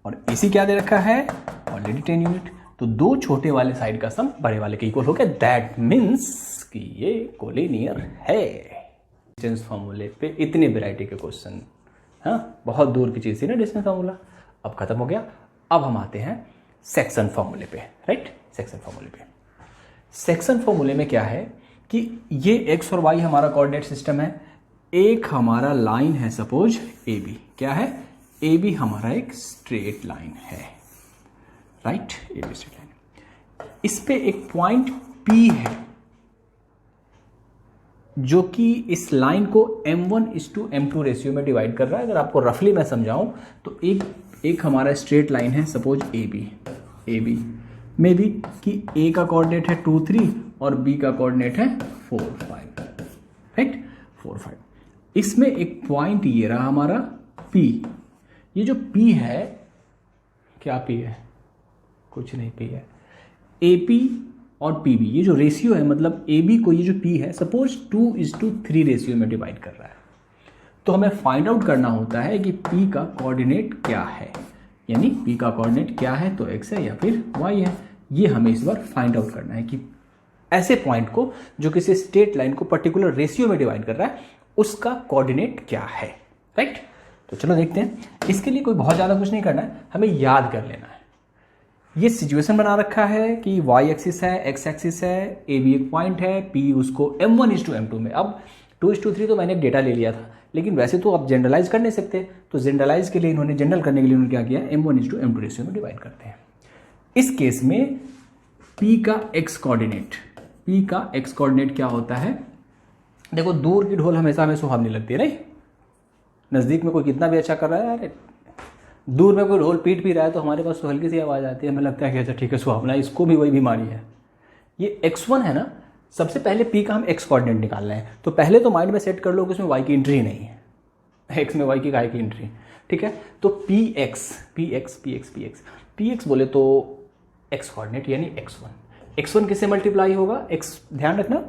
S1: और AC क्या दे रखा है? Already 10 unit. तो 2 छोटे वाले साइड का सम बड़े वाले के इक्वल हो गया, दैट मीन्स कि ये कोलिनियर है। डिस्टेंस फार्मूले पे इतनी वैरायटी के क्वेश्चन, हाँ बहुत दूर की चीज थी ना डिस्टेंस फार्मूला, अब खत्म हो गया। अब हम आते हैं सेक्शन फार्मूले पे, राइट। सेक्शन फार्मूले में क्या है कि ये x और y हमारा कोऑर्डिनेट सिस्टम है, एक हमारा लाइन है सपोज AB, क्या है? AB हमारा एक स्ट्रेट लाइन है, राइट, AB स्ट्रेट लाइन। इस पे एक पॉइंट P है जो कि इस लाइन को M1:M2 रेशियो में डिवाइड कर रहा है। अगर आपको रफली मैं समझाऊं तो एक हमारा स्ट्रेट लाइन है सपोज AB में भी कि A का कोऑर्डिनेट है 2, 3 और B का कोऑर्डिनेट है 4, 5, राइट, 4, 5। इसमें एक पॉइंट ये रहा हमारा P। ये जो P है, क्या P है? कुछ नहीं, P है AP और PB, ये जो रेशियो है, मतलब AB को ये जो P है सपोज 2:3 रेशियो में डिवाइड कर रहा है। तो हमें फाइंड आउट करना होता है कि P का कोऑर्डिनेट क्या है, यानी P का कोऑर्डिनेट क्या है, तो x है या फिर y है। ये हमें इस बार फाइंड आउट करना है कि ऐसे पॉइंट को जो किसी स्ट्रेट लाइन को पर्टिकुलर रेशियो में डिवाइड कर रहा है उसका कोऑर्डिनेट क्या है, राइट। तो चलो देखते हैं। इसके लिए कोई बहुत ज़्यादा कुछ नहीं करना है, हमें याद कर लेना है। ये सिचुएशन बना रखा है कि y एक्सिस है, x एक्सिस है, AB एक पॉइंट है, P उसको M1:M2 में। अब 2:3 तो मैंने एक डेटा ले लिया था, लेकिन वैसे तो आप जनरलाइज कर नहीं सकते, तो जनरलाइज के लिए इन्होंने, जनरल करने के लिए उन्होंने क्या किया, M1:M2 रेशियो में डिवाइड करते हैं। इस केस में P का x कोऑर्डिनेट क्या होता है? देखो, दूर की ढोल हमेशा हमें सुहावनी लगती है, नहीं? नज़दीक में कोई कितना भी अच्छा कर रहा है, अरे दूर में कोई ढोल पीट भी रहा है तो हमारे पास तो हल्की सी आवाज़ आती है, हमें लगता है कि अच्छा ठीक है सुहावना, इसको भी वही बीमारी है। ये x1 है ना, सबसे पहले P का हम x कोऑर्डिनेट निकालना है, तो पहले तो माइंड में सेट कर लो कि उसमें y की एंट्री नहीं है, x में y की काय की एंट्री, ठीक है। तो px बोले तो x कोऑर्डिनेट यानी x1 किससे मल्टीप्लाई होगा? x, ध्यान रखना,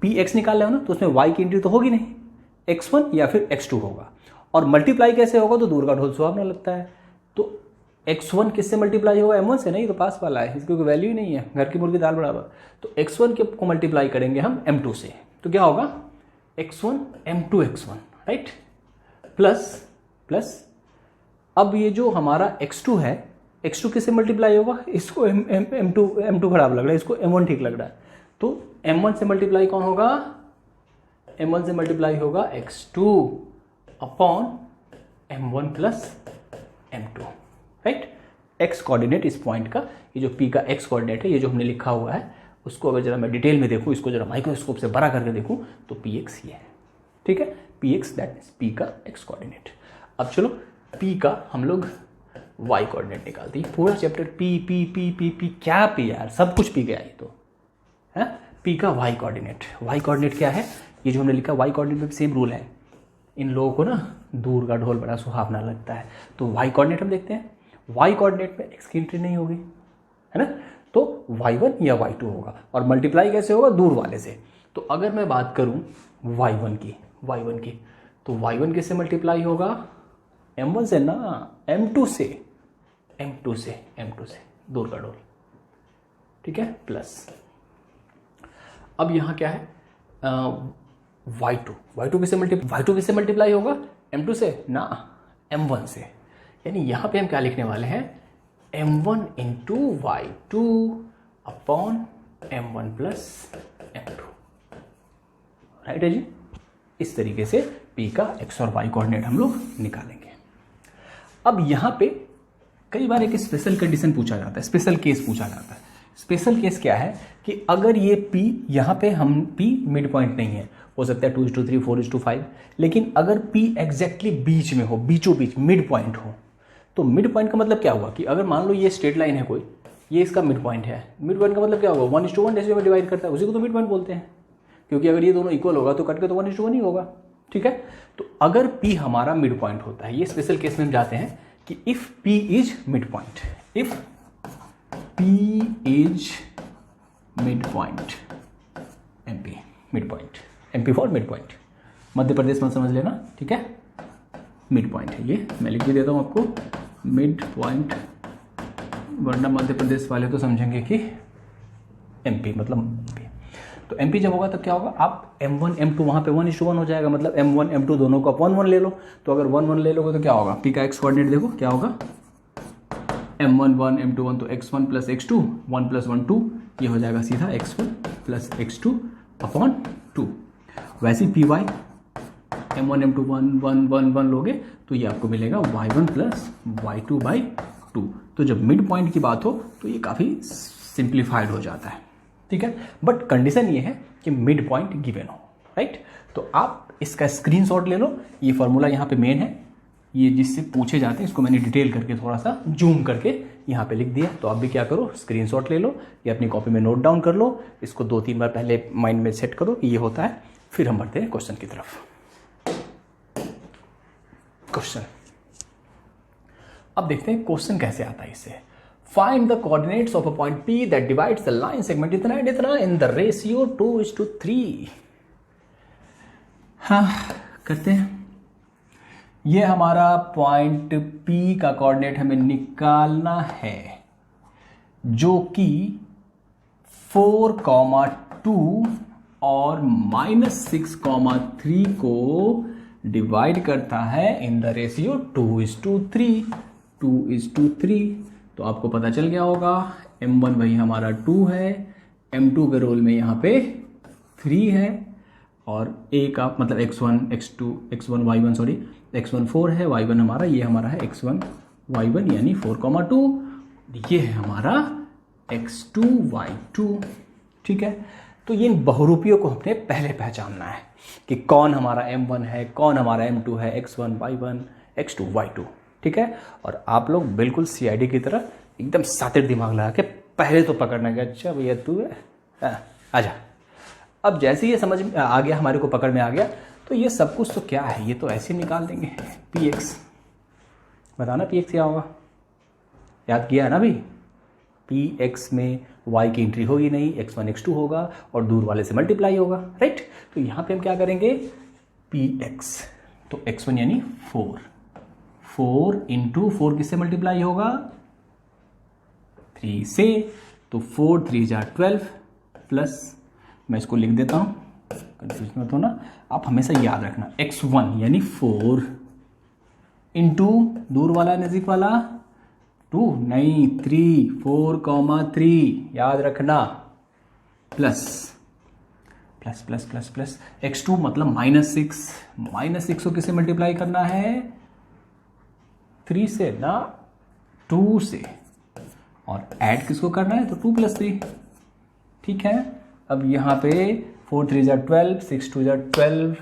S1: px निकाल रहे हो ना, तो उसमें y की एंट्री तो होगी नहीं, x1 या फिर x2 होगा। और मल्टीप्लाई कैसे होगा? तो दूर का ढोल सुहावना लगता है, तो x1 किससे मल्टीप्लाई होगा? M1 से, नहीं तो पास वाला है, इसकी कोई वैल्यू ही नहीं है, घर की मुर्गी दाल बराबर। तो x1 को मल्टीप्लाई करेंगे हम M2 से, तो क्या होगा? x1 M2 x1, right, plus अब ये जो हमारा x2 है x2 किससे मल्टीप्लाई होगा, इसको m2 खराब लग रहा है, इसको m1 ठीक लग रहा है, तो m1 से मल्टीप्लाई कौन होगा, m1 से मल्टीप्लाई होगा x2 upon m1 plus m2, right. x coordinate इस पॉइंट का, ये जो p का x कोऑर्डिनेट है, ये जो हमने लिखा हुआ है, उसको अगर जरा मैं डिटेल में देखूँ, इसको जरा माइक्रोस्कोप से बड़ा करके देखूँ तो px ये है, ठीक है, px दैट मीन्स p का x कोऑर्डिनेट। अब चलो p का हम लोग y कोऑर्डिनेट निकालते हैं, पूरा चैप्टर p क्या p यार, सब कुछ p गया ये तो है। p का y कोऑर्डिनेट क्या है, ये जो हमने लिखा y कोऑर्डिनेट में सेम रूल है, इन लोगों को ना दूर का ढोल बड़ा सुहावना लगता है, तो y कोऑर्डिनेट हम देखते हैं, y कोऑर्डिनेट में x की एंट्री नहीं होगी, है ना, तो y1 या y2 होगा, और मल्टीप्लाई कैसे होगा, दूर वाले से। तो अगर मैं बात करूं y1 की, तो y1 किससे मल्टीप्लाई होगा, m1 से ना, m2 से दूर का ढोल, ठीक है, प्लस। अब यहाँ क्या है, y2 किससे मल्टीप्लाई होगा, m2 से ना, m1 से, यानी यहाँ पे हम क्या लिखने वाले हैं, m1 into y2 upon m1 plus m2, right है जी। इस तरीके से p का x और y कोऑर्डिनेट हम लोग निकालेंगे। अब यहाँ पे कई बार एक स्पेशल कंडीशन पूछा जाता है, स्पेशल केस पूछा जाता है। स्पेशल केस क्या है कि अगर ये p यहाँ पे p मिड पॉइंट नहीं है, हो सकता है 2:3 4:5, लेकिन अगर p एग्जैक्टली बीच में हो, बीचों बीच मिड पॉइंट हो, तो मिड पॉइंट का मतलब क्या हुआ कि अगर मान लो ये स्ट्रेट लाइन है कोई, ये इसका मिड पॉइंट है, मिड पॉइंट का मतलब क्या होगा, 1:1 रेशियो में डिवाइड करता है, उसी को तो मिड पॉइंट बोलते हैं, क्योंकि अगर ये दोनों इक्वल होगा तो कट के तो 1:1 ही होगा, ठीक है। तो अगर p हमारा मिड पॉइंट होता है, ये स्पेशल केस में हम जाते हैं कि if p is mid point, if p is mid point, MP mid point, MP for mid point, Madhya Pradesh में समझ लेना, ठीक है, मिड पॉइंट है ये, मैं लिख भी देता हूँ आपको मिड पॉइंट, वरना मध्य प्रदेश वाले तो समझेंगे कि MP मतलब MP। तो MP जब होगा तब क्या होगा, आप M1 M2 वहाँ पे 1:1 हो जाएगा, मतलब M1 M2 दोनों को अपॉन 1 ले लो, तो अगर 1 ले लोगे तो क्या होगा, P का x कोऑर्डिनेट देखो क्या होगा, M1 1 M2 1, तो x1 प्लस x2 1 प्लस 1 2, ये हो जाएगा सीधा x1 प्लस x2 अपॉन 2। वैसे PY M1 M2 1 लोगे तो ये आपको मिलेगा y1 प्लस y2 बाई 2। तो जब मिड पॉइंट की बात हो तो ये काफ़ी सिंप्लीफाइड हो जाता है, ठीक है, बट कंडीशन ये है कि मिड पॉइंट गिवन हो, राइट। तो आप इसका स्क्रीनशॉट ले लो, ये फार्मूला यहाँ पे मेन है, ये जिससे पूछे जाते हैं, इसको मैंने डिटेल करके थोड़ा सा जूम करके यहाँ पे लिख दिया। तो आप भी क्या करो, स्क्रीनशॉट ले लो या अपनी कॉपी में नोट डाउन कर लो, इसको 2-3 बार पहले माइंड में सेट करो कि ये होता है, फिर हम बढ़ते हैं क्वेश्चन की तरफ। क्वेश्चन अब देखते हैं क्वेश्चन कैसे आता है इससे। Find the coordinates of a point P that divides the line segment इतना इन द रेशियो 2:3। हाँ करते हैं। ये हमारा पॉइंट P का कोऑर्डिनेट हमें निकालना है, जो कि 4,2 और -6,3 को डिवाइड करता है इन द रेशियो 2:3। तो आपको पता चल गया होगा M1 भाई हमारा 2 है, M2 के रोल में यहाँ पे 3 है, और A का मतलब x1 x2 x1 y1 sorry x1 4 है, y1 हमारा ये हमारा है x1 y1 यानी 4,2, ये है हमारा x2 y2, ठीक है। तो ये बहुरूपियों को हमने पहले पहचानना है कि कौन हमारा M1 है, कौन हमारा M2 है, x1 y1 x2 y2, ठीक है। और आप लोग बिल्कुल CID की तरह एकदम सातिर दिमाग लगा के पहले तो पकड़ना कि अच्छा भैया तू है, आजा। अब जैसे ये समझ में आ गया, हमारे को पकड़ में आ गया, तो ये सब कुछ तो क्या है, ये तो ऐसे निकाल देंगे। Px बताना, Px क्या होगा, याद किया है ना भाई। Px में y की एंट्री होगी नहीं, x1 x2 होगा और दूर वाले से मल्टीप्लाई होगा, राइट। तो यहाँ पे हम क्या करेंगे, Px तो x1 यानी 4 इंटू 4 किससे मल्टीप्लाई होगा, 3 से, तो 4 3 12 प्लस, मैं इसको लिख देता हूँ, कंफ्यूज मत होना, आप हमेशा याद रखना x1 यानी 4 इंटू दूर वाला नज़दीक वाला 2 नहीं 3, 4,3 याद रखना, plus plus plus plus plus x2 मतलब -6, -6 को किससे मल्टीप्लाई करना है, 3 से ना 2 से, और ऐड किसको करना है, तो 2 + 3, ठीक है। अब यहाँ पे 4 3 = 12, 6 2 = 12,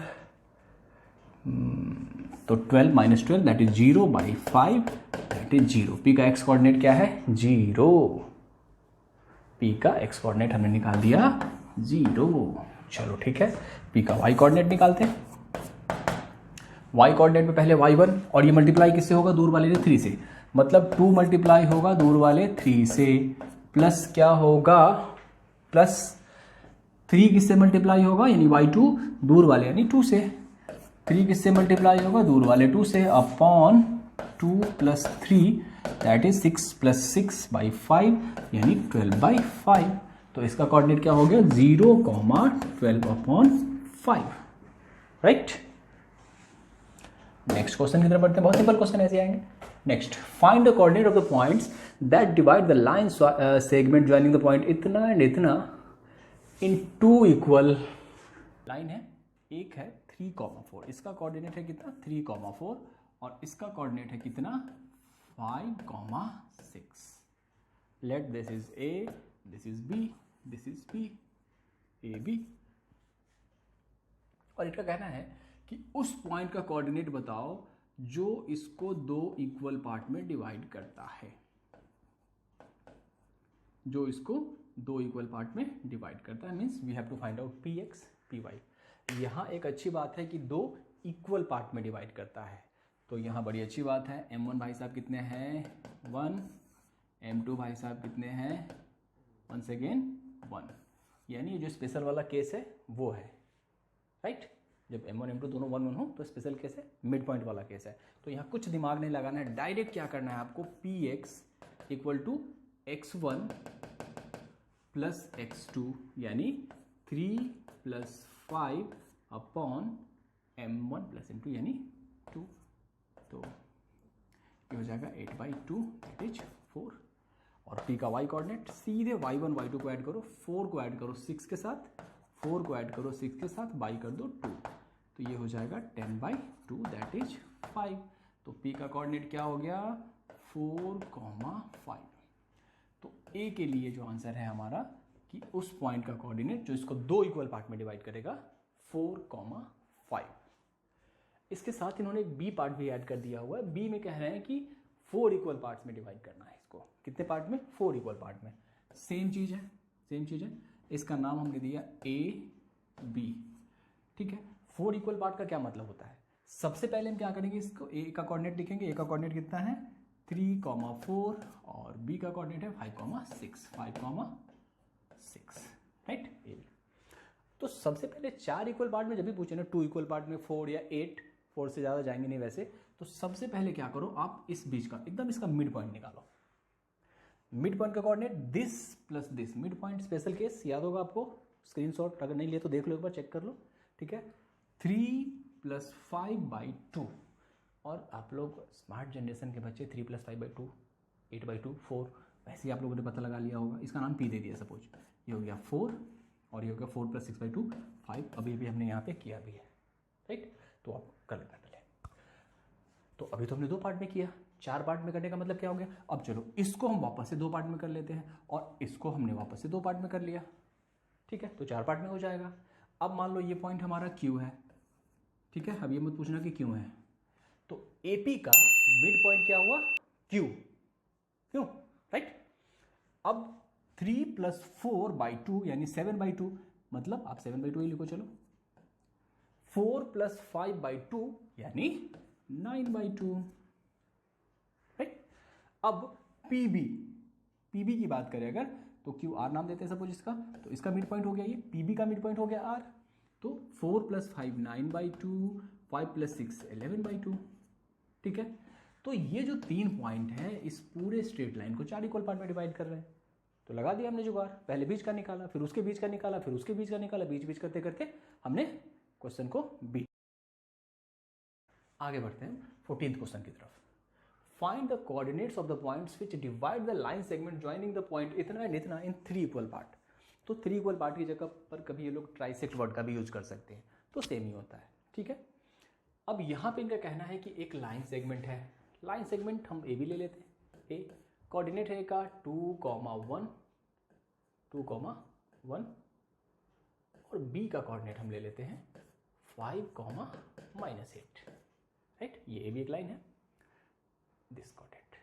S1: तो 12 - 12 that is 0/5 that is 0। P का एक्स कोऑर्डिनेट क्या है, 0। पी का एक्स कोऑर्डिनेट हमने निकाल दिया 0। चलो ठीक है, पी का वाई कोऑर्डिनेट निकालते हैं। वाई कोऑर्डिनेट में पहले y1, और ये मल्टीप्लाई किससे होगा, दूर वाले 3 से, मतलब 2 मल्टीप्लाई होगा दूर वाले 3 से, प्लस क्या होगा, प्लस 3 किससे मल्टीप्लाई होगा, यानी y2 दूर वाले यानी 2 से, 3 किससे मल्टीप्लाई होगा, दूर वाले 2 से, अपॉन 2 + 3 दैट इज 6 + 6/5 यानी 12/5। तो इसका कोऑर्डिनेट क्या हो गया, 0,12/5, राइट। नेक्स्ट क्वेश्चन की तरफ बढ़ते हैं, बहुत सिंपल क्वेश्चन ऐसे आएंगे। Next, find the coordinate of the points that divide the line segment joining the point इतना एंड इतना इन 2 इक्वल लाइन है, एक है 3,4, इसका कोऑर्डिनेट है कितना, 3,4, और इसका कोऑर्डिनेट है कितना, 5,6। Let this is A, this is B, this is B, A B, और इनका कहना है कि उस पॉइंट का कोऑर्डिनेट बताओ जो इसको 2 इक्वल पार्ट में डिवाइड करता है, जो इसको 2 इक्वल पार्ट में डिवाइड करता है, means we have to find out P x P y. यहाँ एक अच्छी बात है कि 2 इक्वल पार्ट में डिवाइड करता है, तो यहाँ बड़ी अच्छी बात है। m1 भाई साहब कितने हैं, 1, m2 भाई साहब कितने हैं, वंस अगेन 1, यानी जो स्पेशल वाला केस है वो है, राइट। जब m1 m2 दोनों 1 1 हो तो स्पेशल केस है, मिड पॉइंट वाला केस है। तो यहाँ कुछ दिमाग नहीं लगाना है, डायरेक्ट क्या करना है आपको, px = x1 + x2 यानी 3 + 5 अपॉन m1 + m2 यानी 2, तो ये हो जाएगा 8/2 दैट इज 4। और p का y कोऑर्डिनेट सीधे y1 y2 को ऐड करो, 4 को ऐड करो 6 के साथ, 4 को ऐड करो 6 के साथ, बाई कर दो 2, तो ये हो जाएगा 10/2 दैट इज 5। तो p का कोऑर्डिनेट क्या हो गया, 4,5। तो a के लिए जो आंसर है हमारा कि उस पॉइंट का कोऑर्डिनेट जो इसको 2 इक्वल पार्ट में डिवाइड करेगा, 4,5। इसके साथ इन्होंने एक बी पार्ट भी ऐड कर दिया हुआ है। बी में कह रहे हैं कि 4 इक्वल पार्ट्स में डिवाइड करना है इसको, कितने पार्ट में, 4 इक्वल पार्ट में। सेम चीज है, सेम चीज है। इसका नाम हमने दिया ए बी, ठीक है। 4 इक्वल पार्ट का क्या मतलब होता है, सबसे पहले हम क्या करेंगे, इसको ए का कोऑर्डिनेट लिखेंगे। ए का कोऑर्डिनेट कितना है, 3,4, और बी का कोऑर्डिनेट है 5,6, 5,6, राइट। तो सबसे पहले 4 इक्वल पार्ट में जब भी पूछे ना, 2 इक्वल पार्ट में 4 या 8, 4 से ज़्यादा जाएंगे नहीं वैसे, तो सबसे पहले क्या करो, आप इस बीच का एकदम इसका मिड पॉइंट निकालो। मिड पॉइंट का coordinate this plus this, mid point special case याद होगा आपको, स्क्रीनशॉट अगर नहीं लिया तो देख लो एक बार, चेक कर लो, ठीक है। 3 + 5/2, और आप लोग स्मार्ट जनरेशन के बच्चे, 3 + 5/2 8/2 4, वैसे ही आप लोगों ने पता लगा लिया होगा। इसका नाम पी दे दिया सपोज, ये हो गया 4, और ये हो गया 4 + 6/2 5, अभी भी हमने यहाँ पे किया भी है, राइट। तो आप कर लेना पहले। तो अभी तो हमने 2 पार्ट में किया, 4 पार्ट में करने का मतलब क्या हो गया। अब चलो इसको हम वापस से 2 पार्ट में कर लेते हैं, और इसको हमने वापस से 2 पार्ट में कर लिया, ठीक है। तो 4 पार्ट में हो जाएगा। अब मान लो ये पॉइंट हमारा क्यू है, ठीक है। अब ये मत पूछना कि क्यों है, तो एपी का मिड पॉइंट क्या हुआ, क्यू, क्यों, राइट। अब 3 + 4/2 यानी 7/2, मतलब आप 7/2 ही लिखो, चलो। 4 + 5/2 यानी 9/2, राइट। अब पीबी, पीबी की बात करें अगर, तो क्यू आर नाम देते हैं सपोज इसका, तो इसका मिड पॉइंट हो गया, ये पीबी का मिड पॉइंट हो गया आर। तो 4 + 5 9/2, 5 + 6 11/2, ठीक है। तो ये जो 3 पॉइंट है इस पूरे स्ट्रेट लाइन को 4 इक्वल पार्ट में डिवाइड कर रहे हैं, तो लगा दिया हमने जुगाड़, पहले बीच का निकाला, फिर उसके बीच का निकाला, फिर उसके बीच का निकाला, बीच बीच करते करते हमने क्वेश्चन को बीच। आगे बढ़ते हैं 14th क्वेश्चन की तरफ। Find the coordinates of the points which divide the line segment joining the point इतना एंड इतना इन 3 इक्वल पार्ट। तो 3 इक्वल पार्ट की जगह पर कभी ये लोग ट्राइसेक्ट वर्ड का भी यूज कर सकते हैं, तो सेम ही होता है, ठीक है। अब यहाँ पे इनका कहना है कि एक लाइन सेगमेंट है, लाइन सेगमेंट हम ए भी ले लेते हैं। ए कोऑर्डिनेट है का 2,1 और बी का कोऑर्डिनेट हम ले लेते हैं 5,-8, राइट। ये भी एक लाइन है, दिस कोऑर्डिनेट।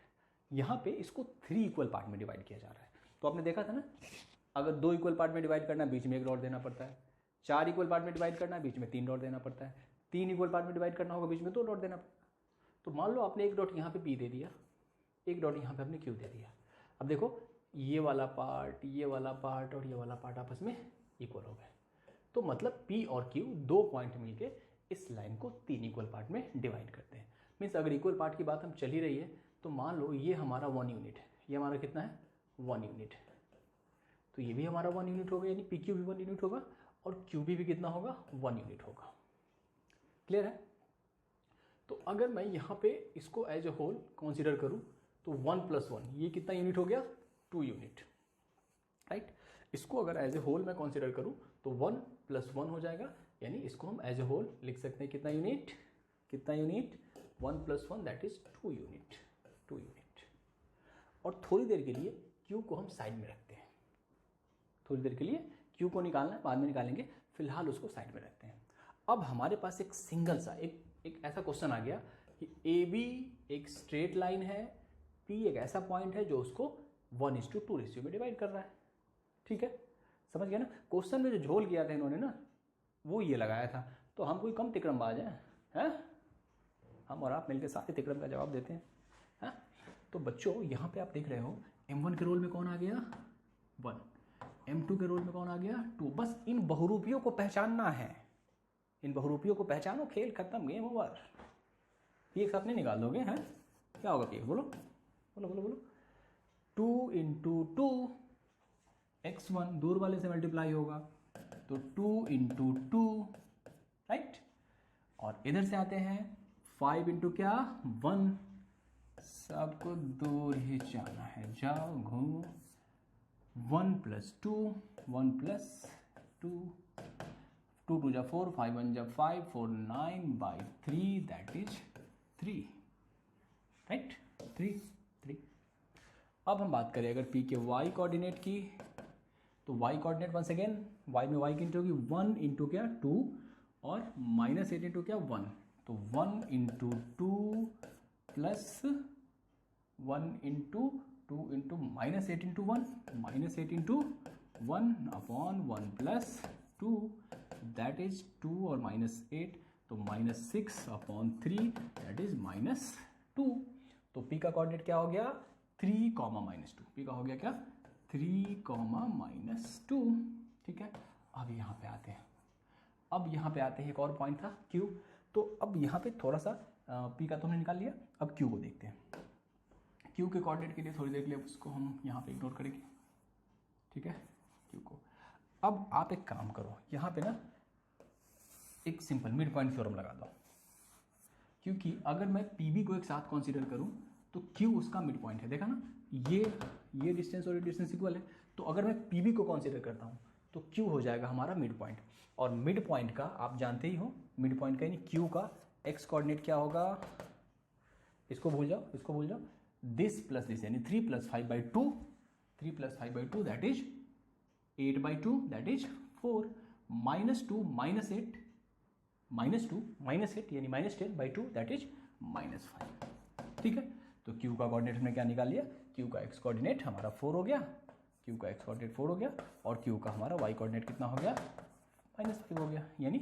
S1: यहाँ पे इसको 3 इक्वल पार्ट में डिवाइड किया जा रहा है। तो आपने देखा था ना, अगर 2 इक्वल पार्ट में डिवाइड करना है बीच में 1 डॉट देना पड़ता है, 4 इक्वल पार्ट में डिवाइड करना है बीच में 3 डॉट देना पड़ता है, 3 इक्वल पार्ट में डिवाइड करना होगा बीच में 2 डॉट देना पड़ता है। तो मान लो आपने 1 डॉट यहाँ पे पी दे दिया, 1 डॉट यहाँ पे आपने क्यू दे दिया। अब देखो ये वाला पार्ट, ये वाला पार्ट और ये वाला पार्ट आपस में इक्वल हो गए, तो मतलब P और Q 2 पॉइंट मिलके इस लाइन को 3 इक्वल पार्ट में डिवाइड करते हैं। मीन्स अगर इक्वल पार्ट की बात हम चल ही रही है तो मान लो ये हमारा 1 यूनिट है, ये हमारा कितना है 1 यूनिट, तो ये भी हमारा 1 यूनिट होगा, यानी PQ भी 1 यूनिट होगा और QB भी कितना होगा 1 यूनिट होगा। क्लियर है। तो अगर मैं यहाँ पे इसको एज ए होल कंसीडर करूँ तो 1 + 1 ये कितना यूनिट हो गया 2 यूनिट, राइट। इसको अगर एज ए होल मैं कंसीडर करूँ तो 1 + 1 हो जाएगा, यानी इसको हम एज ए होल लिख सकते हैं कितना यूनिट 1 + 1 दैट इज 2 यूनिट। और थोड़ी देर के लिए Q को हम साइड में रखते हैं, थोड़ी देर के लिए Q को निकालना है, बाद में निकालेंगे, फिलहाल उसको साइड में रखते हैं। अब हमारे पास एक सिंगल सा एक ऐसा क्वेश्चन आ गया कि AB एक स्ट्रेट लाइन है, P एक ऐसा पॉइंट है जो उसको 1:2 रेशियो में डिवाइड कर रहा है, ठीक है। समझ गया ना। क्वेश्चन में जो झोल किया था इन्होंने ना, वो ये लगाया था। तो हम कोई कम तिक्रमबाज हैं, हम और आप मिलकर सारे तिक्रम का जवाब देते हैं। तो बच्चों यहाँ पे आप देख रहे हो M1 के रोल में कौन आ गया 1, M2 के रोल में कौन आ गया 2। बस इन बहुरूपियों को पहचानना है, इन बहुरूपियों को पहचानो, खेल खत्म, गेम ओवर। ये एक साथ नहीं निकाल दोगे हैं, क्या होगा ये बोलो 2 × 2 x1 दूर वाले से मल्टीप्लाई होगा तो 2 × 2, राइट। और इधर से आते हैं 5 × क्या 1, सबको दूर ही जाना है, जाओ घूमो। 1 + 2 2 2 × 4 5 1 × 5 4 9/3 दैट इज 3, राइट 3। अब हम बात करें अगर P के y कोऑर्डिनेट की, तो y coordinate once again y में y की इंटू होगी 1 × क्या 2 और -8 × क्या 1, तो 1 × 2 प्लस 1 × 2 × -8 × 1 -8 × 1/1 प्लस 2 दैट इज 2 और -8 तो -6/3 दैट इज -2। तो P का कोऑर्डिनेट क्या हो गया 3, -2। P का हो गया क्या 3, -2, ठीक है। अब यहाँ पे आते हैं, एक और पॉइंट था Q। तो अब यहाँ पे थोड़ा सा P का तो हमने निकाल लिया, अब Q को देखते हैं। Q के कोऑर्डिनेट के लिए थोड़ी देर के लिए उसको हम यहाँ पे इग्नोर करेंगे, ठीक है Q को। अब आप एक काम करो, यहाँ पे ना एक सिंपल मिड पॉइंट थ्योरम लगा दो, क्योंकि अगर मैं PB को एक साथ कंसीडर करूँ तो Q उसका मिड पॉइंट है। देखा ना, ये डिस्टेंस और ये डिस्टेंस इक्वल है, तो अगर मैं PB को कंसीडर करता हूँ तो Q हो जाएगा हमारा मिड पॉइंट। और मिड पॉइंट का आप जानते ही हो, मिड पॉइंट का यानी Q का x कोऑर्डिनेट क्या होगा, इसको भूल जाओ, दिस प्लस दिस यानी 3 + 5/2 दैट इज 8/2 दैट इज 4 -8 यानी -10/2 दैट इज -5, ठीक है। तो Q का कोऑर्डिनेट हमने क्या निकाल लिया, Q का x कोऑर्डिनेट हमारा 4 हो गया, और Q का हमारा y कोऑर्डिनेट कितना हो गया -5 हो गया, यानी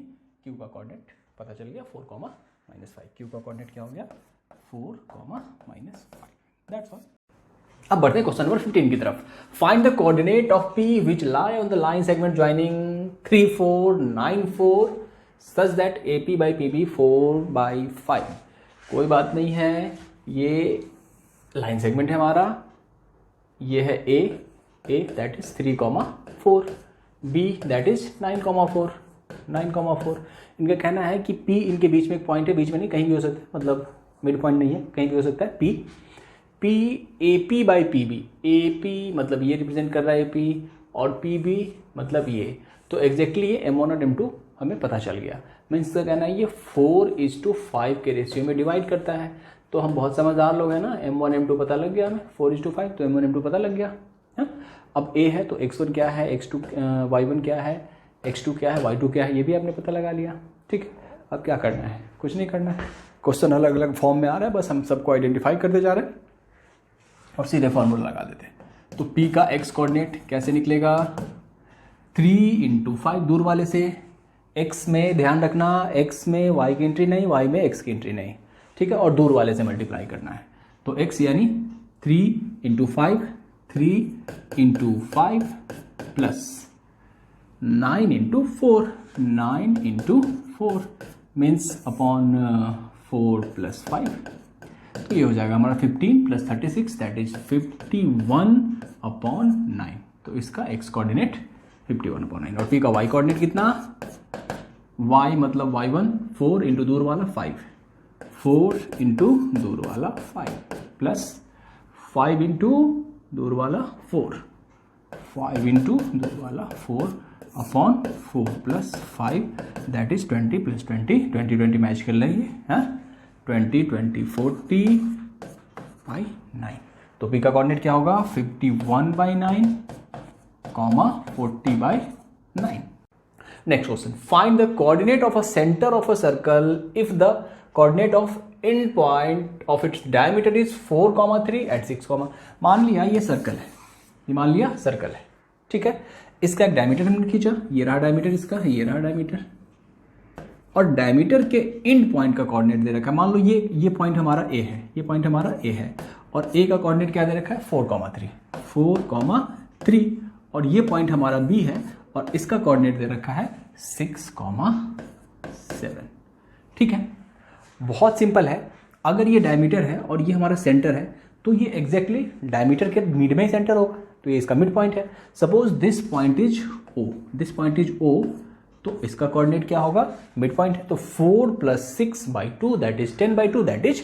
S1: Q का कोऑर्डिनेट पता चल गया 4, -5। Q का कोऑर्डिनेट क्या हो गया 4, -5, दैट्स ऑल। अब बढ़ते हैं क्वेश्चन नंबर 15 की तरफ। Find the coordinate of P which lie on the line segment joining 3 4 9 4 such that AP/PB 4/5। कोई बात नहीं है, ये लाइन सेगमेंट है हमारा, ये है A that is 3, 4, B that is 9, 4। इनका कहना है कि P इनके बीच में एक पॉइंट है, बीच में नहीं कहीं भी हो सकता है, मतलब मिड पॉइंट नहीं है, कहीं भी हो सकता है। P P A P by P B, A P मतलब ये रिप्रेजेंट कर रहा है ए पी, और पी बी मतलब ये, तो एग्जैक्टली ये M1 और M2 हमें पता चल गया। मीन्स का कहना है ये 4:5 के रेशियो में डिवाइड करता है। तो हम बहुत समझदार लोग हैं ना, M1 M2 पता लग गया हमें, 4:5 तो M1 M2 पता लग गया है। अब A है तो X1 क्या है, X2 Y1 क्या है, X2 क्या है, Y2 क्या है, ये भी आपने पता लगा लिया। ठीक है, अब क्या करना है, कुछ नहीं करना है, क्वेश्चन अलग अलग फॉर्म में आ रहा है, बस हम सबको आइडेंटिफाई करते जा रहे हैं और सीधे फॉर्मूला लगा देते हैं। तो P का X कोऑर्डिनेट कैसे निकलेगा, 3 × 5 दूर वाले से, X में ध्यान रखना X में Y की एंट्री नहीं, Y में X की एंट्री नहीं, ठीक है, और दूर वाले से मल्टीप्लाई करना है। तो X यानी 3 × 5, 3 × 5 प्लस 9 × 4, 9 × 4 मीन्स अपॉन 4 + 5, तो ये हो जाएगा हमारा 15 + 36 दैट इज 51/9। तो इसका X कोऑर्डिनेट 51/9 और P का Y कोऑर्डिनेट कितना, Y मतलब Y1 4 × दूर वाला 5, 4 × दूर वाला 5 प्लस 5 × दूर वाला 4, 5 × दूर वाला 4 अपॉन 4 + 5 दैट इज 20 + 20, 20 20 मैच कर लेंगे, हाँ 20 20 40/9। तो P का कोऑर्डिनेट क्या होगा, 51/9, 40/9। Next question, find the coordinate of a centre of a circle if the coordinate of end point of its diameter is 4,3 at 6, मान लिया ये सर्कल है, ये मान लिया सर्कल है, ठीक है, इसका एक डायमीटर हमने खींचा, ये रहा डायमीटर इसका, ये रहा डायमीटर, और डायमीटर के एंड पॉइंट का कोऑर्डिनेट दे रखा है। मान लो ये पॉइंट हमारा ए है, ये पॉइंट हमारा ए है, और ए का कोऑर्डिनेट क्या दे रखा है, 4,3, और ये पॉइंट हमारा बी है और इसका कोऑर्डिनेट दे रखा है 6,7। ठीक है, बहुत सिंपल है। अगर ये डायमीटर है और ये हमारा सेंटर है तो ये एग्जैक्टली डायमीटर के मिड में ही सेंटर होगा, तो ये इसका मिड पॉइंट है। Suppose this point is O, this point is O, तो इसका कोऑर्डिनेट क्या होगा, मिड पॉइंट है, तो 4 + 6/2 दैट इज 10/2 दैट इज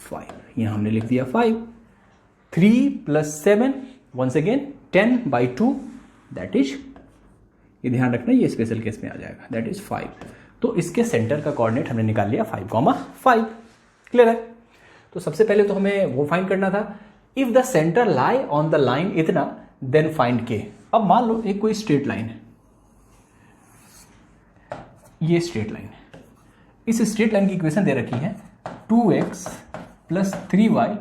S1: 5। यहाँ हमने लिख दिया 5, 3 + 7 वंस अगेन 10/2 दैट इज, ये ध्यान रखना ये स्पेशल केस में आ जाएगा, दैट इज 5। तो इसके सेंटर का कोऑर्डिनेट हमने निकाल लिया 5,5। क्लियर है। तो सबसे पहले तो हमें वो फाइंड करना था, if the centre lie on the line इतना देन फाइंड के। अब मान लो एक कोई स्ट्रेट लाइन है, ये स्ट्रेट लाइन है, इस स्ट्रेट लाइन की इक्वेशन दे रखी है 2x + 3y -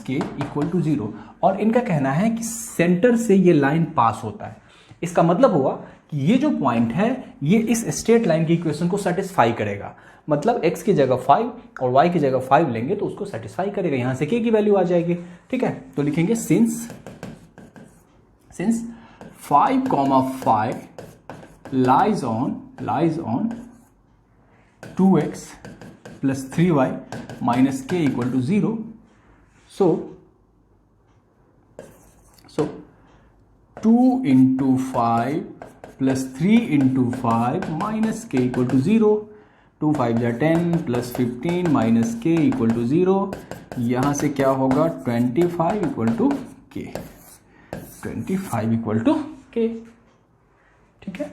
S1: k = 0, और इनका कहना है कि सेंटर से ये लाइन पास होता है। इसका मतलब हुआ कि ये जो पॉइंट है ये इस स्ट्रेट लाइन की इक्वेशन को सेटिस्फाई करेगा, मतलब x की जगह 5 और y की जगह 5 लेंगे तो उसको सेटिस्फाई करेगा, यहां से k की वैल्यू आ जाएगी। ठीक है, तो लिखेंगे since 5,5 lies on 2x + 3y - k = 0, so 2 × 5 + 3 × 5 - k = 0, 2 5 10 + 15 - k = 0, यहाँ से क्या होगा 25 = k, 25 = k। ठीक है,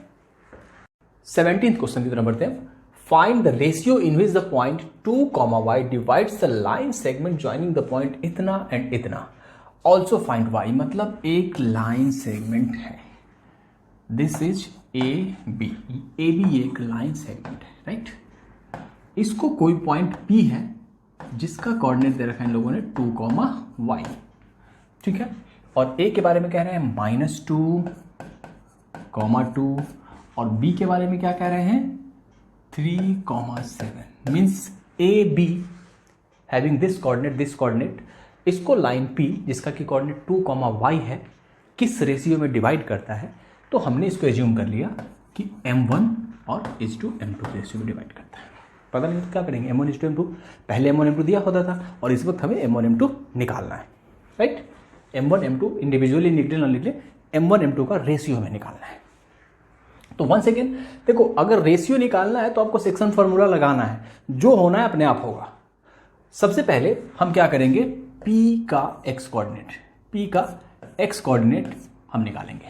S1: 17th क्वेश्चन की तरफ बढ़ते हैं। Find the ratio in which the point 2, y divides the line segment joining the point इतना एंड इतना। ऑल्सो फाइंड y, मतलब एक लाइन सेगमेंट है, दिस इज ए बी एक लाइन सेगमेंट है, राइट। इसको कोई पॉइंट P है जिसका कोऑर्डिनेट दे रखा है इन लोगों ने 2, y, ठीक है, और A के बारे में कह रहे हैं -2, 2, और B के बारे में क्या कह रहे हैं 3, 7। Means A be having this coordinate, इसको लाइन P जिसका कि कोऑर्डिनेट 2, y है किस रेशियो में डिवाइड करता है, तो हमने इसको एज्यूम कर लिया कि M1 और M2 रेशियो में डिवाइड करता है। पता नहीं तो क्या करेंगे, M1 M2, पहले M1 M2 दिया होता था और इस वक्त हमें M1 M2 निकालना है, राइट। M1 M2 इंडिविजुअली निकले ना निकले, M1 M2 का रेशियो में निकालना है। तो वंस अगेन देखो, अगर रेशियो निकालना है तो आपको सेक्शन फार्मूला लगाना है, जो होना है अपने आप होगा। सबसे पहले हम क्या करेंगे, P का x कोऑर्डिनेट हम निकालेंगे,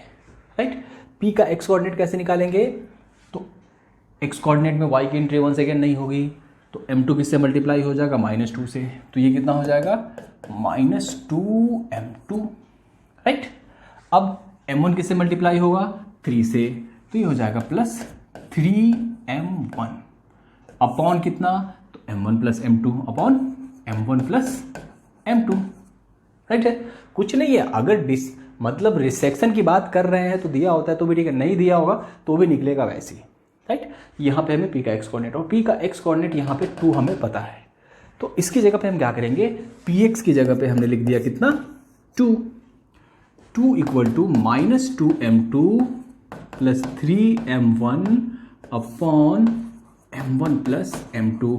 S1: राइट। P का x कोऑर्डिनेट कैसे निकालेंगे, तो x कोऑर्डिनेट में y की एंट्री 1 सेकेंड नहीं होगी, तो m2 किससे मल्टीप्लाई हो जाएगा, -2 से, तो ये कितना हो जाएगा, -2m2, राइट। अब m1 किससे मल्टीप्लाई होगा, 3 से, तो ये हो जाएगा +3m1 अपॉन कितना, तो m1 + m2 upon m1 + m2, right है। कुछ नहीं है, अगर मतलब रिसेक्शन की बात कर रहे हैं तो दिया होता है तो भी ठीक है, नहीं दिया होगा तो भी निकलेगा वैसे ही, राइट। यहाँ पे हमें P का x कोऑर्डिनेट और P का x कोऑर्डिनेट यहाँ पे 2 हमें पता है, तो इसकी जगह पे हम क्या करेंगे, Px की जगह पे हमने लिख दिया कितना, 2 = -2m2 + 3m1 upon m1 + m2।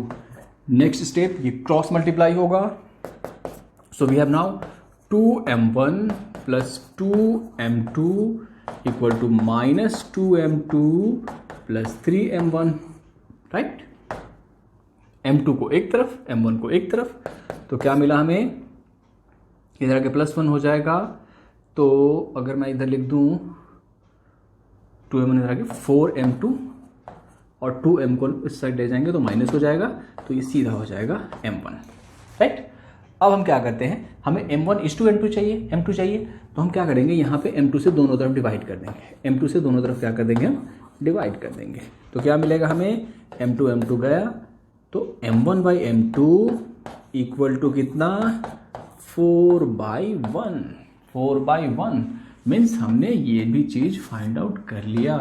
S1: Next step, ये क्रॉस मल्टीप्लाई होगा, so we have now 2m1 + 2m2 = -2m2 + 3m1, right. m2 को एक तरफ, m1 को एक तरफ, तो क्या मिला हमें, इधर आके +1 हो जाएगा, तो अगर मैं इधर लिख दूं 2m1 इधर आके 4m2 और 2m को इस साइड ले जाएंगे तो माइनस हो जाएगा, तो ये सीधा हो जाएगा m1, राइट। अब हम क्या करते हैं, हमें m1:m2 चाहिए, m2 चाहिए, तो हम क्या करेंगे, यहाँ पे m2 से दोनों तरफ डिवाइड कर देंगे, m2 से दोनों तरफ क्या कर देंगे, हम डिवाइड कर देंगे, तो क्या मिलेगा हमें, m2 गया, तो m1/m2 = कितना, 4/1 मीन्स हमने ये भी चीज फाइंड आउट कर लिया।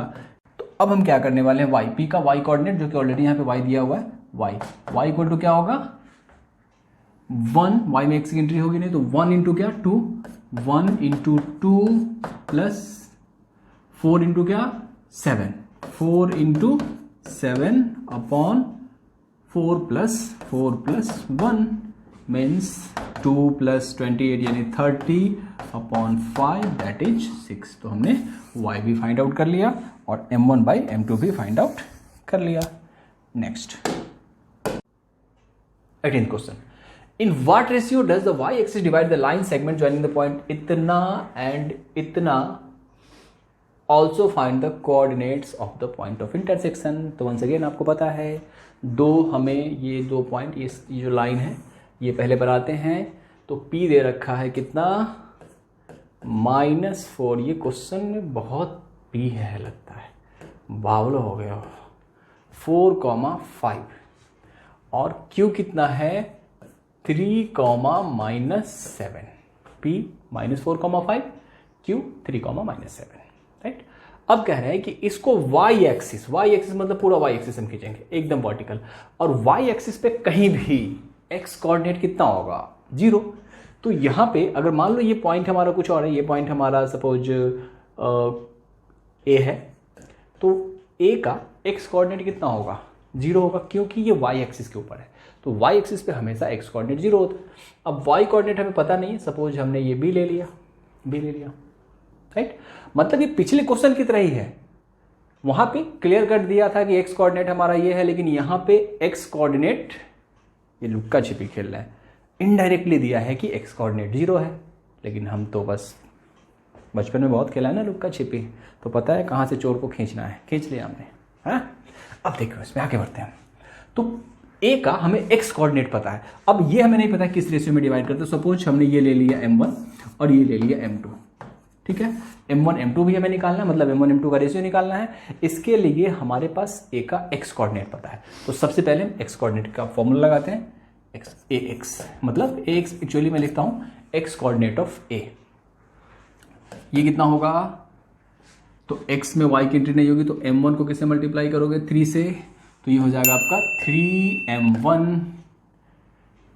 S1: तो अब हम क्या करने वाले हैं, P का y कोऑर्डिनेट जो कि ऑलरेडी यहाँ पे y दिया हुआ है, y = क्या होगा, 1, y में x की एंट्री होगी नहीं, तो 1 × क्या, 2, 1 × 2 + 4 × क्या, 7, 4 × 7 अपॉन 4 + 1 मीन्स 2 + 28 यानी 30 अपॉन 5 दैट इज 6। तो हमने y भी फाइंड आउट कर लिया और m1/m2 भी फाइंड आउट कर लिया। Next 18th question, in what ratio does the y axis divide the line segment joining the point इतना एंड इतना, also find the coordinates of the point of intersection. तो वंस अगेन आपको पता है, हमें ये 2 पॉइंट, ये जो लाइन है ये पहले बनाते हैं, तो P दे रखा है कितना, -4। ये क्वेश्चन में बहुत P है लगता है, बावलो हो गया, 4,5 और Q कितना है, 3,-7, P -4,5, Q 3,-7, राइट। अब कह रहे हैं कि इसको y एक्सिस मतलब पूरा y एक्सिस हम खींचेंगे एकदम वर्टिकल, और y एक्सिस पे कहीं भी x कोऑर्डिनेट कितना होगा, 0। तो यहाँ पे अगर मान लो ये पॉइंट हमारा कुछ और है, ये पॉइंट हमारा सपोज A है, तो A का x कोऑर्डिनेट कितना होगा, 0 होगा, क्योंकि ये y एक्सिस के ऊपर है, तो y एक्सिस पे हमेशा x कोऑर्डिनेट 0 होता है। अब y कोऑर्डिनेट हमें पता नहीं, सपोज हमने ये B ले लिया, राइट। मतलब ये पिछले क्वेश्चन की तरह ही है, वहां पे क्लियर कर दिया था कि x कोऑर्डिनेट हमारा ये है, लेकिन यहाँ पे x कोऑर्डिनेट, ये लुक्का छिपी खेल रहा है, इनडायरेक्टली दिया है कि x कोऑर्डिनेट 0 है, लेकिन हम तो बस बचपन में बहुत खेला है ना लुक्का छिपी, तो पता है कहाँ से चोर को खींचना है, खींच लिया हमने, हाँ। अब देखो इसमें आगे बढ़ते हैं, तो A का हमें x कोऑर्डिनेट पता है, अब ये हमें नहीं पता किस रेशियो में डिवाइड करते। सपोज हमने ये ले लिया m1 और ये ले लिया m2, ठीक है, m1 m2 भी हमें निकालना है, मतलब m1 m2 का रेशियो निकालना है। इसके लिए हमारे पास A का x कोऑर्डिनेट पता है, तो सबसे पहले हम x कोऑर्डिनेट का फॉर्मूला लगाते हैं, ax, मतलब ax एक्चुअली मैं लिखता हूं x कोऑर्डिनेट ऑफ A, ये कितना होगा, तो x में y की एंट्री नहीं होगी, तो m1 को किससे मल्टीप्लाई करोगे, 3 से, तो ये हो जाएगा आपका 3m1,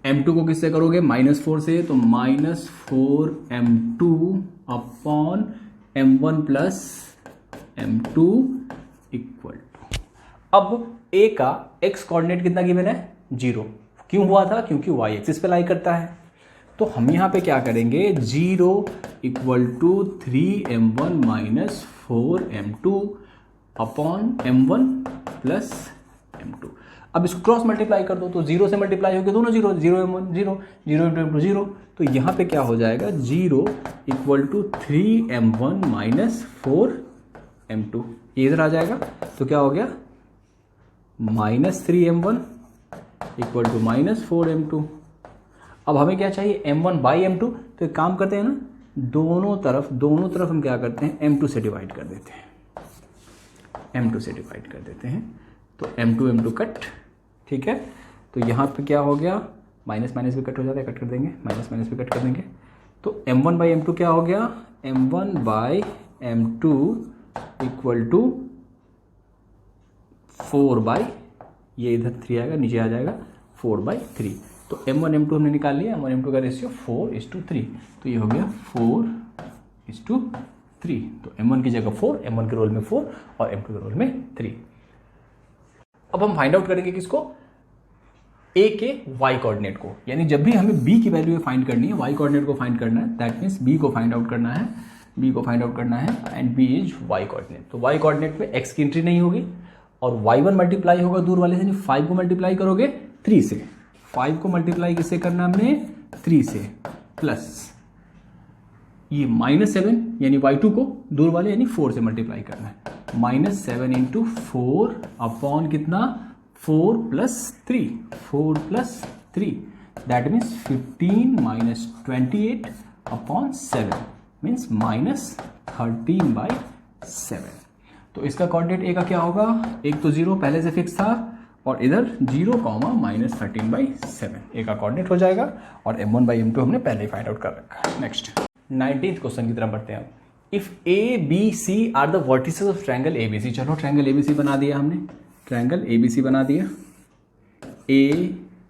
S1: m2 को किससे करोगे, -4 से, तो -4m2 upon m1 + m2 equal to, अब A का x कोऑर्डिनेट कितना गिवन है, 0। क्यों हुआ था, क्योंकि y एक्सिस पे लाई करता है, तो हम यहाँ पे क्या करेंगे, 0 = 3m1 - 4m2 upon m1 + m2। अब इसको क्रॉस मल्टीप्लाई कर दो तो 0 से मल्टीप्लाई हो गया, दोनों 0, 0 m1 0, 0 इंटू 0, तो यहाँ पे क्या हो जाएगा 0 equal to 3m1 minus 4m2, ये इधर आ जाएगा तो क्या हो गया minus 3m1 equal to minus 4m2। अब हमें क्या चाहिए m1 बाई m2, तो एक काम करते हैं ना, दोनों तरफ हम क्या करते हैं m2 से डिवाइड कर देते हैं, m2 से डिवाइड कर देते हैं, तो m2 कट, ठीक है। तो यहाँ पे क्या हो गया माइनस माइनस भी कट हो जाता है, कट कर देंगे, माइनस माइनस भी कट कर देंगे, तो m1 बाई m2 क्या हो गया m1 by m2 equal to 4 by, ये इधर 3 आएगा नीचे आ जाएगा 4/3, तो m1 m2 हमने निकाल लिया, m1 m2 का रेशियो 4:3, तो ये हो गया 4:3, तो m1 की जगह 4, m1 के रोल में 4 और m2 के रोल में 3। अब हम फाइंड आउट करेंगे किसको, a के y कोऑर्डिनेट को, यानी जब भी हमें b की वैल्यू फाइंड करनी है, y कोऑर्डिनेट को फाइंड करना है, दैट मीन्स b को फाइंड आउट करना है, and b is y coordinate. तो y कोऑर्डिनेट में x की एंट्री नहीं होगी और y1 मल्टीप्लाई होगा दूर वाले से, यानी 5 को मल्टीप्लाई करोगे 3 से, 5 को मल्टीप्लाई किससे करना हमने 3 से, प्लस ये -7 यानी y2 को दूर वाले यानी 4 से मल्टीप्लाई करना है, -7 इंटू 4 अपॉन कितना 4 plus 3 that means 15 minus 28 upon 7 means -13/7। तो इसका कोऑर्डिनेट ए का क्या होगा, एक तो 0 पहले से फिक्स था और इधर 0, -13/7 ए का कोऑर्डिनेट हो जाएगा, और m1 बाई m2 हमने पहले ही फाइंड आउट कर रखा है। नेक्स्ट 19th क्वेश्चन की तरफ बढ़ते हैं। If A B C are the vertices of triangle A B C, चलो ट्रायंगल ए बी सी बना दिया हमने, ट्रायंगल ए बी सी बना दिया, ए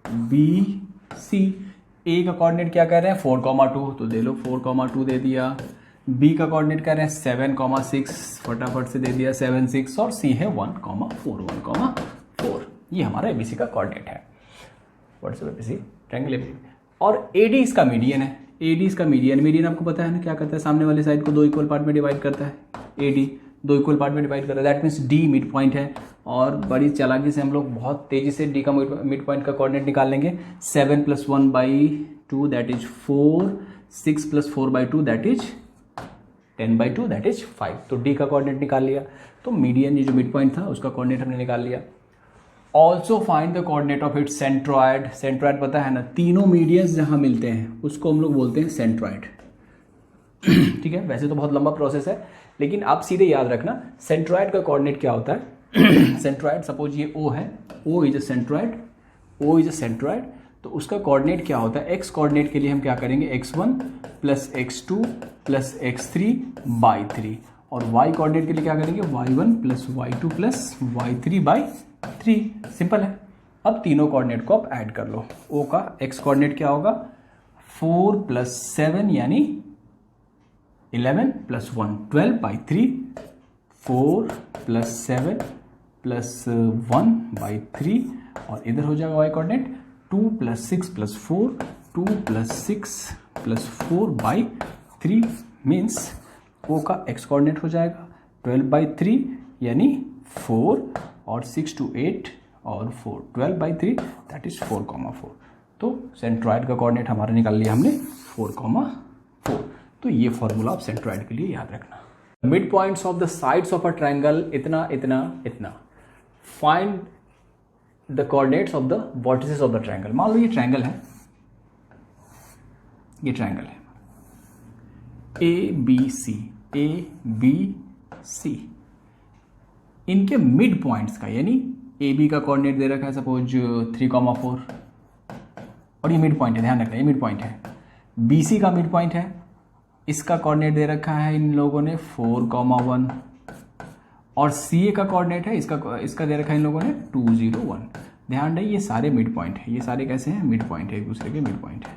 S1: बी सी, ए का कोऑर्डिनेट क्या कह रहे हैं 4,2, तो दे लो 4,2 दे दिया, बी का कोऑर्डिनेट कह रहे हैं 7,6, फटाफट से दे दिया 7, 6, और सी है 1,4, ये हमारा एबीसी का कोऑर्डिनेट है, व्हाट्सएप एबीसी ट्रायंगल एबीसी। और एडी इसका मीडियन है, एडी इसका मीडियन आपको पता है ना क्या करता है, सामने वाले साइड को 2 इक्वल पार्ट में डिवाइड करता है, एडी 2 इक्वल पार्ट में डिवाइड करता है, that means D mid point है, और बड़ी चालाकी से हम लोग बहुत तेजी से डी का मिड पॉइंट का कोऑर्डिनेट निकाल लेंगे, 7 + 1/2 that is 4, 6 + 4/2 that is 10/2 that is 5, तो डी का कोऑर्डिनेट निकाल लिया, तो मीडियन ये जो मिड पॉइंट था उसका कोऑर्डिनेट हमने निकाल लिया। Also find the coordinate of its centroid, centroid पता है ना, तीनों मीडियंस जहां मिलते हैं उसको हम लोग बोलते हैं सेंट्रॉयड, ठीक है। वैसे तो बहुत लंबा प्रोसेस है, लेकिन आप सीधे याद रखना सेंट्रॉयड का कोऑर्डिनेट क्या होता है। सेंट्रॉयड सपोज ये ओ है, ओ इज अ सेंट्रॉयड, तो उसका कोऑर्डिनेट क्या होता है, एक्स कोऑर्डिनेट के लिए हम क्या करेंगे x1 + x2 + x3/3, और y कोऑर्डिनेट के लिए क्या करेंगे y1 + y2 + y3/3, सिंपल है। अब तीनों कोऑर्डिनेट को आप ऐड कर लो, o का x कोऑर्डिनेट क्या होगा 4 + 7 यानी 11 + 1 12/3, 4 + 7 + 1/3, और इधर हो जाएगा y कोऑर्डिनेट 2 + 6 + 4, 2 + 6 + 4/3 मीन्स o का x कोऑर्डिनेट हो जाएगा 12/3 यानी 4, और 6 to 8 और 4 12/3 दैट इज 4,4। तो सेंट्रॉयड का कोऑर्डिनेट हमारा निकाल लिया हमने 4,4। तो ये फॉर्मूला आप सेंट्रॉयड के लिए याद रखना। Mid points of the sides of a triangle इतना। Find the coordinates of the vertices of the triangle. मान लो ये ट्रायंगल है, ए बी सी, इनके मिड पॉइंट्स का, यानी ए बी का कोऑर्डिनेट दे रखा है सपोज 3,4, और ये मिड पॉइंट है, ध्यान रखना ये मिड पॉइंट है। बी सी का मिड पॉइंट है, इसका कोऑर्डिनेट दे रखा है इन लोगों ने 4,1, और सी ए का कोऑर्डिनेट है, इसका दे रखा है इन लोगों ने 2,0,1। ध्यान रहे ये सारे मिड पॉइंट है, ये सारे कैसे हैं मिड पॉइंट है, एक दूसरे के मिड पॉइंट है,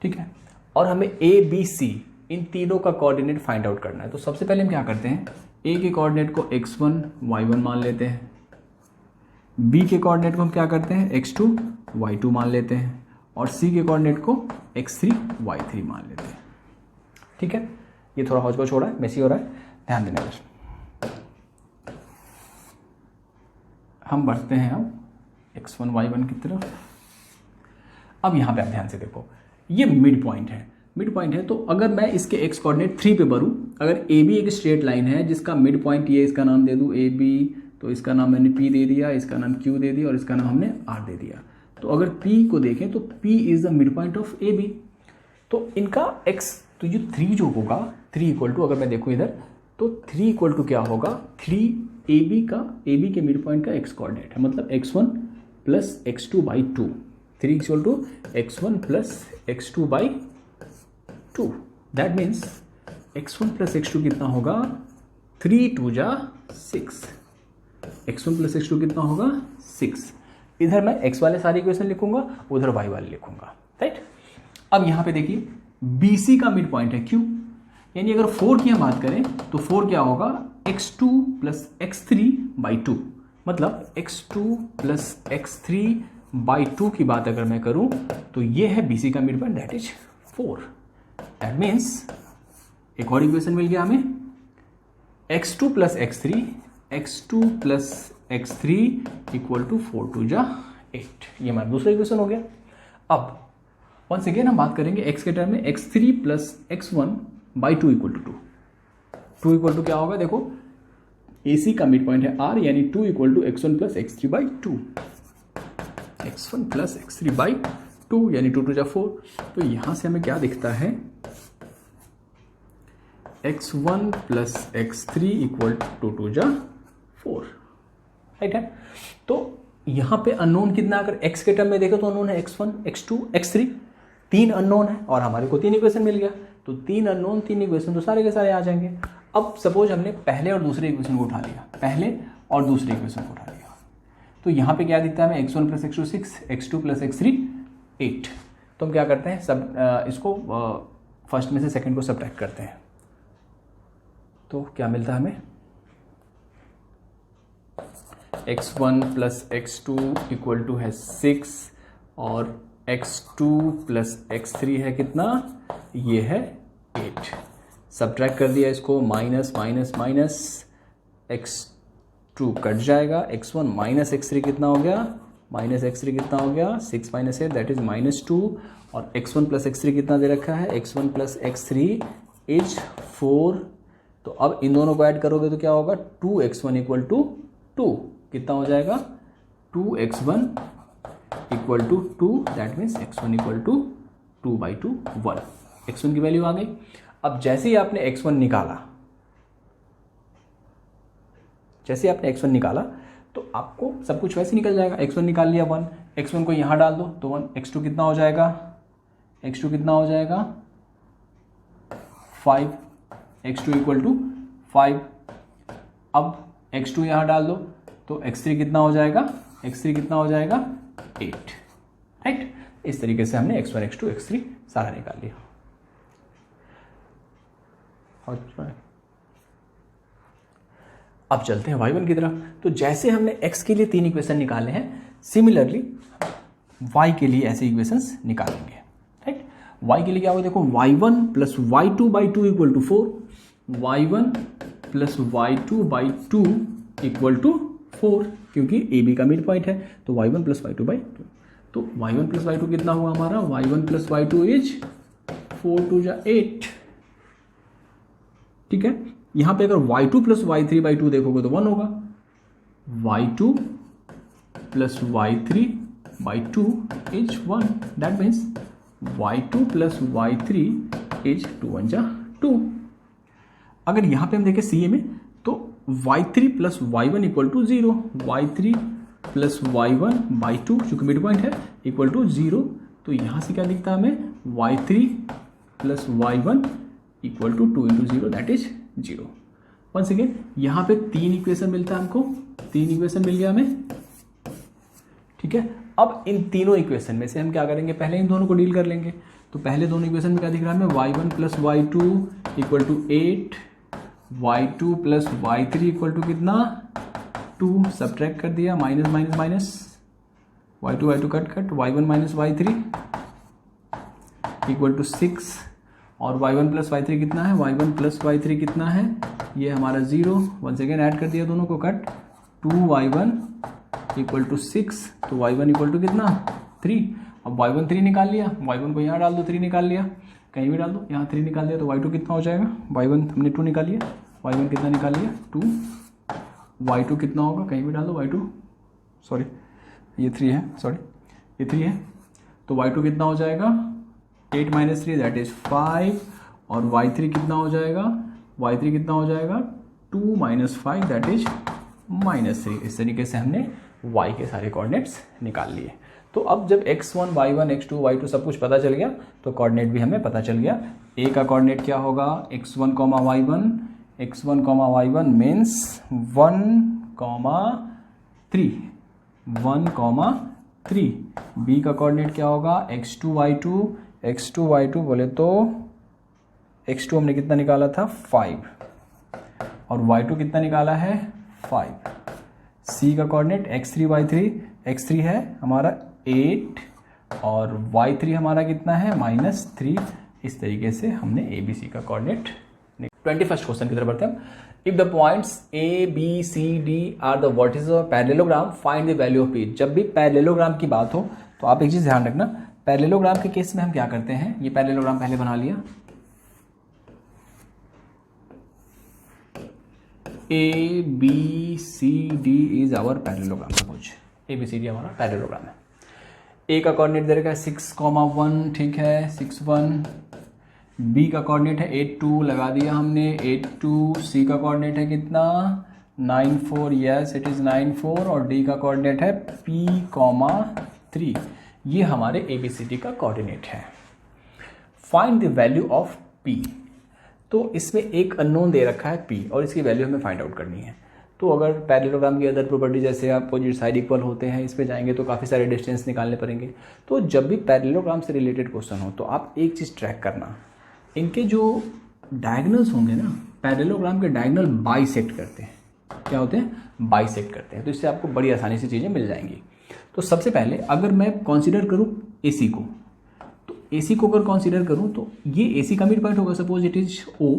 S1: ठीक है। और हमें ए बी सी इन तीनों का कोऑर्डिनेट फाइंड आउट करना है। तो सबसे पहले हम क्या करते हैं, ए के कोऑर्डिनेट को x1 y1 मान लेते हैं, बी के कोऑर्डिनेट को हम क्या करते हैं x2 y2 मान लेते हैं, और सी के कोऑर्डिनेट को x3 y3 मान लेते हैं, ठीक है। ये थोड़ा हौच-पौच हो रहा है, मेसी हो रहा है, ध्यान देना। हम बढ़ते हैं अब x1 y1 की तरफ। अब यहाँ पे आप ध्यान से देखो, ये मिड पॉइंट है, मिड पॉइंट है। तो अगर मैं इसके x कोऑर्डिनेट 3 पे भरूँ, अगर ए बी एक स्ट्रेट लाइन है जिसका मिड पॉइंट ये, इसका नाम दे दूँ ए बी, तो इसका नाम मैंने p दे दिया, इसका नाम q दे दिया और इसका नाम हमने r दे दिया। तो अगर p को देखें तो p is the mid point of A B. तो इनका x, तो ये 3 जो होगा, 3 इक्वल टू, अगर मैं देखूँ इधर तो 3 इक्वल टू क्या होगा, 3 ए बी के मिड पॉइंट का x कोऑर्डिनेट है, मतलब x1 plus x2 by 2। 3 equal to x1 plus x2 by 2। That means x1 plus x2 कितना होगा, 3 2 जा 6। x1 प्लस x2 कितना होगा, 6। इधर मैं x वाले सारे इक्वेशन लिखूंगा, उधर y वाले लिखूंगा, राइट। अब यहाँ पे देखिए BC का मिड पॉइंट है Q, यानी अगर 4 की हम बात करें तो 4 क्या होगा, x2 प्लस x3 बाई 2। मतलब x2 प्लस x3 बाई 2 की बात अगर मैं करूं तो ये है BC का mid point, that is 4। That means एक और इक्वेशन मिल गया हमें, x2 plus x3 equal to 4 2 जा 8। ये हमारा दूसरा इक्वेशन हो गया। अब वंस अगेन हम बात करेंगे x के टर्म में, x3 plus x1 by 2 equal to 2 equal to क्या होगा, देखो AC का मिड पॉइंट है R, यानी 2 equal to x1 plus x3 by 2, x1 plus x3 by 2 यानी 2 2 जा 4। तो यहां से हमें क्या दिखता है, x1 plus x3 equal to 2 जा 4, राइट है। तो यहां पे अननोन कितना, अगर x के टर्म में देखो तो अननोन है x1 x2 x3, 3 अननोन है और हमारे को 3 इक्वेशन मिल गया। तो 3 अननोन 3 इक्वेशन तो सारे के सारे आ जाएंगे। अब सपोज हमने पहले और दूसरे इक्वेशन को उठा लिया, पहले और दूसरे इक्वेशन को उठा लिया, तो यहाँ पे क्या दिखता है हमें, x1 plus x2 6, x2 plus x3 8। तो हम क्या करते हैं, सब इसको फर्स्ट में से सेकंड को सब्ट्रैक्ट करते हैं, तो क्या मिलता है हमें, x1 plus x2 equal to है 6 और x2 प्लस x3 है कितना, ये है 8। सब्ट्रैक्ट कर दिया इसको, minus minus minus, x2 cut जाएगा, x1 माइनस x3 कितना हो गया, माइनस x3 कितना हो गया, 6 माइनस 8 दैट इज -2, और x1 प्लस x3 कितना दे रखा है, x1 प्लस x3 इज 4। तो अब इन दोनों को ऐड करोगे तो क्या होगा, 2x1 इक्वल टू 2, कितना हो जाएगा, 2x1 equal to 2, that means x1 equal to 2 by 2 1। x1 की वैल्यू आ गई। अब जैसे ही आपने x1 निकाला, तो आपको सब कुछ वैसे निकल जाएगा। x1 निकाल लिया 1, x1 को यहाँ डाल दो तो 1, x2 कितना हो जाएगा, x2 कितना हो जाएगा 5, x2 इक्वल टू 5। अब x2 यहाँ डाल दो तो x3 कितना हो जाएगा, x3 कितना हो जाएगा 8, राइट। इस तरीके से हमने x1 x2 x3 सारा निकाल लिया। अब चलते हैं y1 की तरफ। तो जैसे हमने x के लिए 3 इक्वेशन निकाले हैं, सिमिलरली y के लिए ऐसे इक्वेशंस निकालेंगे, राइट। y के लिए क्या होगा, देखो y1 plus y2 by 2 equal to 4, y1 plus y2 by 2 equal to 4, क्योंकि ए बी का मिड पॉइंट है। तो y1 प्लस y2 बाई 2, तो y1 प्लस y2 कितना हुआ हमारा, y1 प्लस y2 इज 4 2 जा 8, ठीक है। यहाँ पे अगर y2 प्लस y3 बाई 2 देखोगे तो 1 होगा, y2 plus y3 by 2 is 1, that means y2 plus y3 is 2 1 जा 2। अगर यहाँ पे हम देखें सी ए में, तो y3 plus y1 equal to 0, y3 plus y1 by 2 चूंकि मिड पॉइंट है इक्वल टू 0। तो यहाँ से क्या दिखता है हमें, y3 plus y1 equal to 2 into 0 that is 0। Once again यहाँ पे 3 इक्वेशन मिलता है हमको, 3 इक्वेशन मिल गया हमें, ठीक है। अब इन तीनों इक्वेशन में से हम क्या करेंगे, पहले इन दोनों को डील कर लेंगे। तो पहले दोनों इक्वेशन में क्या दिख रहा है हमें, y1 plus y2 equal to 8, y2 plus y3 equal to कितना 2, सब्ट्रैक्ट कर दिया, minus minus minus, y2 cut cut, y1 minus y3 equal to 6, और y1 प्लस y3 कितना है, y1 प्लस y3 कितना है, ये हमारा 0। वंस अगेन ऐड कर दिया दोनों को कट, 2y1 इक्वल टू 6, तो y1 इक्वल टू कितना 3। अब y1 3 निकाल लिया, y1 को यहाँ डाल दो, 3 निकाल लिया, कहीं भी डाल दो, यहाँ 3 निकाल दिया, तो y2 कितना हो जाएगा, y1 हमने 2 निकाल लिया, y1 कितना निकाल लिया 2, y2 कितना होगा, कहीं भी डाल दो, y2 सॉरी ये 3 है, सॉरी ये 3 है, तो y2 कितना हो जाएगा 8 माइनस 3 दैट इज 5, और y3 कितना हो जाएगा, y3 कितना हो जाएगा 2 माइनस 5 दैट इज -3। इस तरीके से हमने y के सारे कोऑर्डिनेट्स निकाल लिए। तो अब जब x1, y1, x2, y2 सब कुछ पता चल गया तो कोऑर्डिनेट भी हमें पता चल गया। a का कोऑर्डिनेट क्या होगा x1, y1, x1, y1 means 1, 3, 1, 3। b का कोऑर्डिनेट क्या होगा x2, y2, x2, y2 बोले तो x2 हमने कितना निकाला था 5 और y2 कितना निकाला है 5। c का कोऑर्डिनेट x3, y3, x3 है हमारा 8 और y3 हमारा कितना है -3। इस तरीके से हमने ABC का कोऑर्डिनेट। 21st क्वेश्चन की तरफ बढ़ते हैं। If the points A, B, C, D are the vertices of parallelogram find the value of P। जब भी पैरेललोग्राम की बात हो तो आप एक चीज़ ध्यान रखना, पैरेललोग्राम के केस में हम क्या करते हैं, ये पैरेललोग्राम पहले बना लिया, A, B, C, D is our parallelogram. Suppose A, B, C, D हमारा पैरेललोग्राम है। A का कोऑर्डिनेट दे रखा है 6, 1, ठीक है 6, 1। B का कोऑर्डिनेट है 8, 2 लगा दिया हमने 8, 2। C का कोऑर्डिनेट है कितना 9, 4, यस इट इज़ 9, 4 और D का कोऑर्डिनेट है P, 3। ये हमारे ABCD का कोऑर्डिनेट है। Find the value of P। तो इसमें एक अननोन दे रखा है P और इसकी वैल्यू हमें फाइंड आउट करनी है। तो अगर पैरेललोग्राम की अदर प्रॉपर्टी जैसे अपोजिट साइड इक्वल होते हैं, इस पे जाएंगे तो काफ़ी सारे डिस्टेंस निकालने पड़ेंगे। तो जब भी पैरेललोग्राम से रिलेटेड क्वेश्चन हो तो आप एक चीज़ ट्रैक करना, इनके जो डायगोनल्स होंगे ना, पैरेललोग्राम के डायगोनल बाइसेक्ट करते हैं। क्या होते हैं, बाइसेक्ट करते हैं। तो इससे आपको बड़ी आसानी से चीज़ें मिल जाएंगी। तो सबसे पहले अगर मैं कंसीडर करूँ AC को, तो AC को अगर कंसीडर करूँ तो ये AC का मिड पॉइंट होगा, सपोज इट इज O।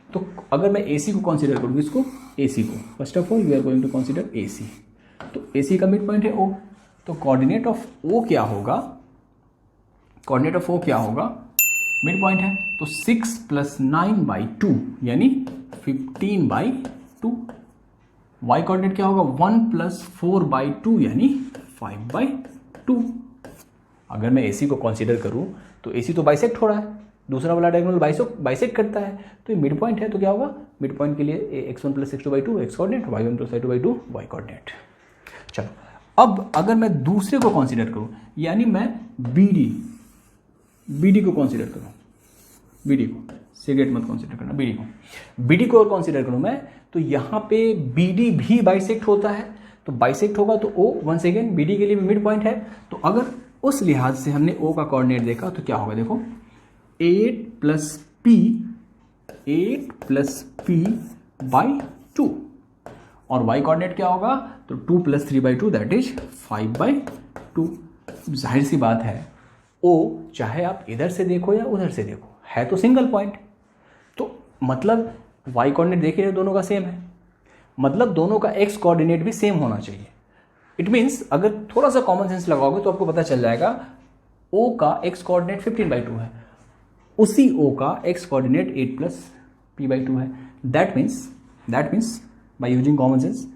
S1: तो अगर मैं AC को कंसीडर करूँ, इसको AC को, first of all we are going to consider AC। तो AC का मिड पॉइंट है O, तो कोऑर्डिनेट ऑफ O क्या होगा, कोऑर्डिनेट ऑफ O क्या होगा, मिड पॉइंट है तो 6 + 9/2 यानी 15/2। y कोऑर्डिनेट क्या होगा 1 + 4/2 यानी 5/2। अगर मैं AC को कंसीडर करूं तो AC तो बाइसेक्ट हो रहा है, दूसरा वाला डायगोनल बाइसेक्ट करता है, तो ये मिड पॉइंट है। तो क्या होगा, मिड पॉइंट के लिए x1 + x2/2 x coordinate, y1 + y2/2 y coordinate. चलो अब अगर मैं दूसरे को कंसीडर करूं, यानी मैं BD को कंसीडर करूं, BD को, सिगरेट मत कंसीडर करना, BD को और कंसीडर करूं मैं, तो यहाँ पे BD भी बाइसेक्ट होता है, तो बाइसेक्ट होगा तो O वंस अगेन BD के लिए भी मिड पॉइंट है। तो अगर उस लिहाज से हमने O का कोऑर्डिनेट देखा तो क्या होगा, देखो 8 + P/2 और y कोऑर्डिनेट क्या होगा, तो 2 + 3/2 दैट इज 5/2। जाहिर सी बात है O चाहे आप इधर से देखो या उधर से देखो है तो सिंगल पॉइंट, तो मतलब y कोऑर्डिनेट देखिए दोनों का सेम है, मतलब दोनों का x कोऑर्डिनेट भी सेम होना चाहिए। इट मीन्स अगर थोड़ा सा कॉमन सेंस लगाओगे तो आपको पता चल जाएगा O का x कोऑर्डिनेट 15/2 है, उसी O का x कोऑर्डिनेट 8 + P/2 है। That means by using common sense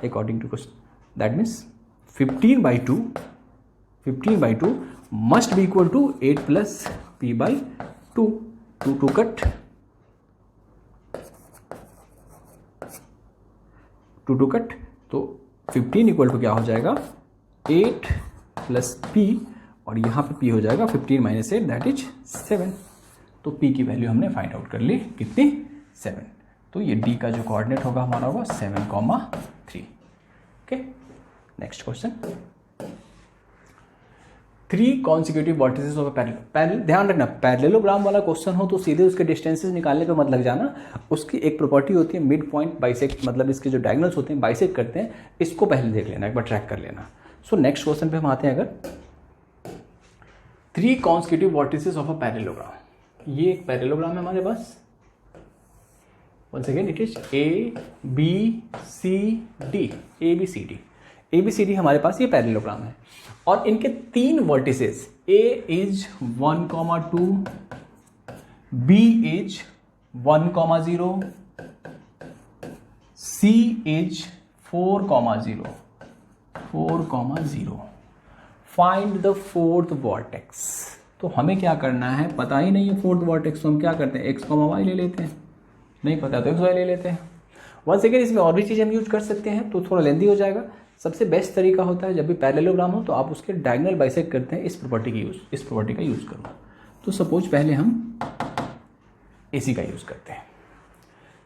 S1: according to question, that means 15/2 must be equal to 8 + P/2। 2 cut, 2 cut, तो 15 इक्वल टू क्या हो जाएगा 8 + P और यहाँ पे P हो जाएगा 15 - 8 दैट इज 7। तो P की वैल्यू हमने फाइंड आउट कर ली, कितनी 7। तो ये D का जो कोऑर्डिनेट होगा हमारा होगा 7,3। Okay, next question. 3 consecutive vertices of parallel. ध्यान रखना, पैरेललोग्राम वाला क्वेश्चन हो तो सीधे उसके डिस्टेंसेस निकालने पे मत लग जाना। उसकी एक प्रॉपर्टी होती है मिड पॉइंट बाइसेक्ट, मतलब इसके जो डायगोनल्स होते हैं बाइसेक्ट करते हैं, इसको पहले देख लेना, एक बार ट्रैक कर लेना। सो नेक्स्ट क्वेश्चन पे हम आते हैं। अगर 3 consecutive vertices of a parallelogram, ये एक पैरेललोग्राम है हमारे पास, once again it is A B C D, A B C D। ABCD हमारे पास ये पैरेललोग्राम है और इनके 3 vertices A is 1,2, B is 1,0, C is 4,0, 4,0. Find the fourth vertex. तो हमें क्या करना है, पता ही नहीं है फोर्थ वर्टेक्स, तो हम क्या करते हैं x, y ले लेते हैं, नहीं पता तो xy ले लेते हैं. वंस अगेन इसमें और भी चीज़ हम यूज कर सकते हैं तो थोड़ा लेंदी हो जाएगा. सबसे बेस्ट तरीका होता है जब भी पैरेललोग्राम हो तो आप उसके डायगोनल बाइसेक्ट करते हैं, इस प्रॉपर्टी का यूज़ करो. तो सपोज पहले हम AC का यूज़ करते हैं.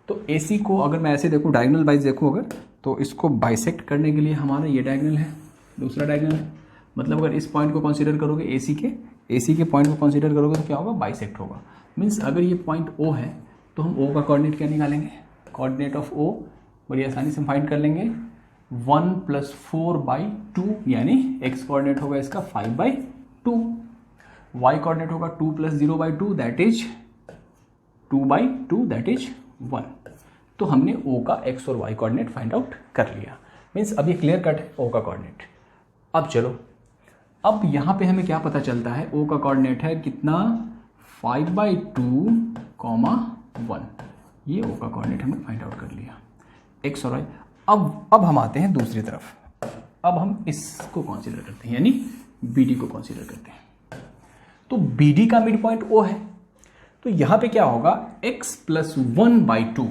S1: तो AC को अगर मैं ऐसे देखूँ, डायगोनल वाइज देखूँ अगर, तो इसको बाइसेक्ट करने के लिए हमारा ये डायगोनल है, दूसरा डायगोनल है. मतलब अगर इस पॉइंट को कंसीडर करोगे AC के पॉइंट को कंसीडर करोगे तो क्या होगा, बाइसेक्ट होगा. मीन्स अगर ये पॉइंट O है तो हम O का कोऑर्डिनेट क्या निकालेंगे, कोऑर्डिनेट ऑफ O बड़ी आसानी से फाइंड कर लेंगे. 1 + 4/2 यानी x कोऑर्डिनेट होगा इसका 5/2, y कोऑर्डिनेट होगा 2 + 0/2 दैट इज 2/2 दैट इज 1. तो हमने O का x और y कोऑर्डिनेट फाइंड आउट कर लिया. मीन्स अब ये क्लियर कट है O का कोऑर्डिनेट. अब चलो, अब यहाँ पे हमें क्या पता चलता है, O का कोऑर्डिनेट है कितना, 5/2, 1. ये O का कोऑर्डिनेट हमने फाइंड आउट कर लिया, x और y. अब हम आते हैं दूसरी तरफ. अब हम इसको कंसीडर करते हैं, यानी BD को कंसीडर करते हैं. तो BD का मिड पॉइंट O है, तो यहाँ पे क्या होगा, x + 1/2.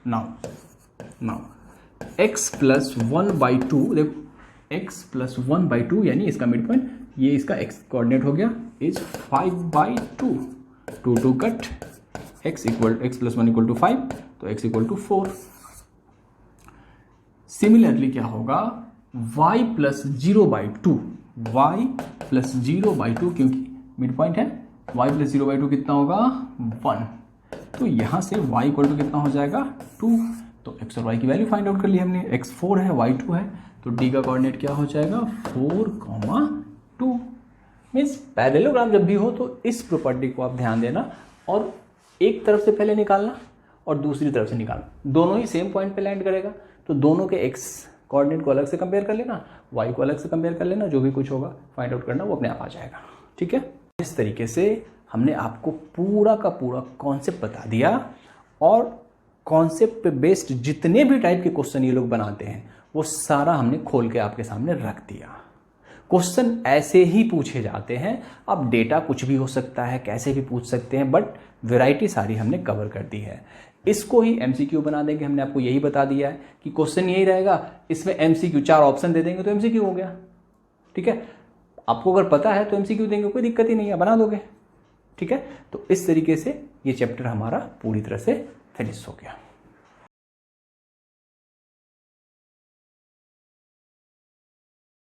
S1: नाउ x + 1/2, देखो x + 1/2 यानी इसका मिड पॉइंट, ये इसका x कोऑर्डिनेट हो गया इज 5/2. 2 कट, x + 1 = 5, तो x = 4. सिमिलरली क्या होगा, y + 0/2, y + 0/2 क्योंकि मिड पॉइंट है, y + 0/2 कितना होगा, 1. तो यहाँ से y = कितना हो जाएगा, 2. तो x और y की वैल्यू फाइंड आउट कर ली हमने, x 4 है, y 2 है, तो D का कोऑर्डिनेट क्या हो जाएगा, 4,2. मीन्स पैरेललोग्राम जब भी हो तो इस प्रॉपर्टी को आप ध्यान देना और एक तरफ से पहले निकालना और दूसरी तरफ से निकालना, दोनों ही सेम पॉइंट पे लैंड करेगा. तो दोनों के x कोऑर्डिनेट को अलग से कंपेयर कर लेना, y को अलग से कंपेयर कर लेना, जो भी कुछ होगा फाइंड आउट करना वो अपने आप आ जाएगा. ठीक है, इस तरीके से हमने आपको पूरा का पूरा कॉन्सेप्ट बता दिया और कॉन्सेप्ट पे बेस्ड जितने भी टाइप के क्वेश्चन ये लोग बनाते हैं वो सारा हमने खोल के आपके सामने रख दिया. क्वेश्चन ऐसे ही पूछे जाते हैं, अब डेटा कुछ भी हो सकता है, कैसे भी पूछ सकते हैं, बट वैरायटी सारी हमने कवर कर दी है. इसको ही MCQ बना देंगे, हमने आपको यही बता दिया है कि क्वेश्चन यही रहेगा, इसमें MCQ 4 ऑप्शन दे देंगे तो MCQ हो गया. ठीक है, आपको अगर पता है तो MCQ देंगे, कोई दिक्कत ही नहीं है, बना दोगे. ठीक है, तो इस तरीके से ये चैप्टर हमारा पूरी तरह से फिनिश हो गया.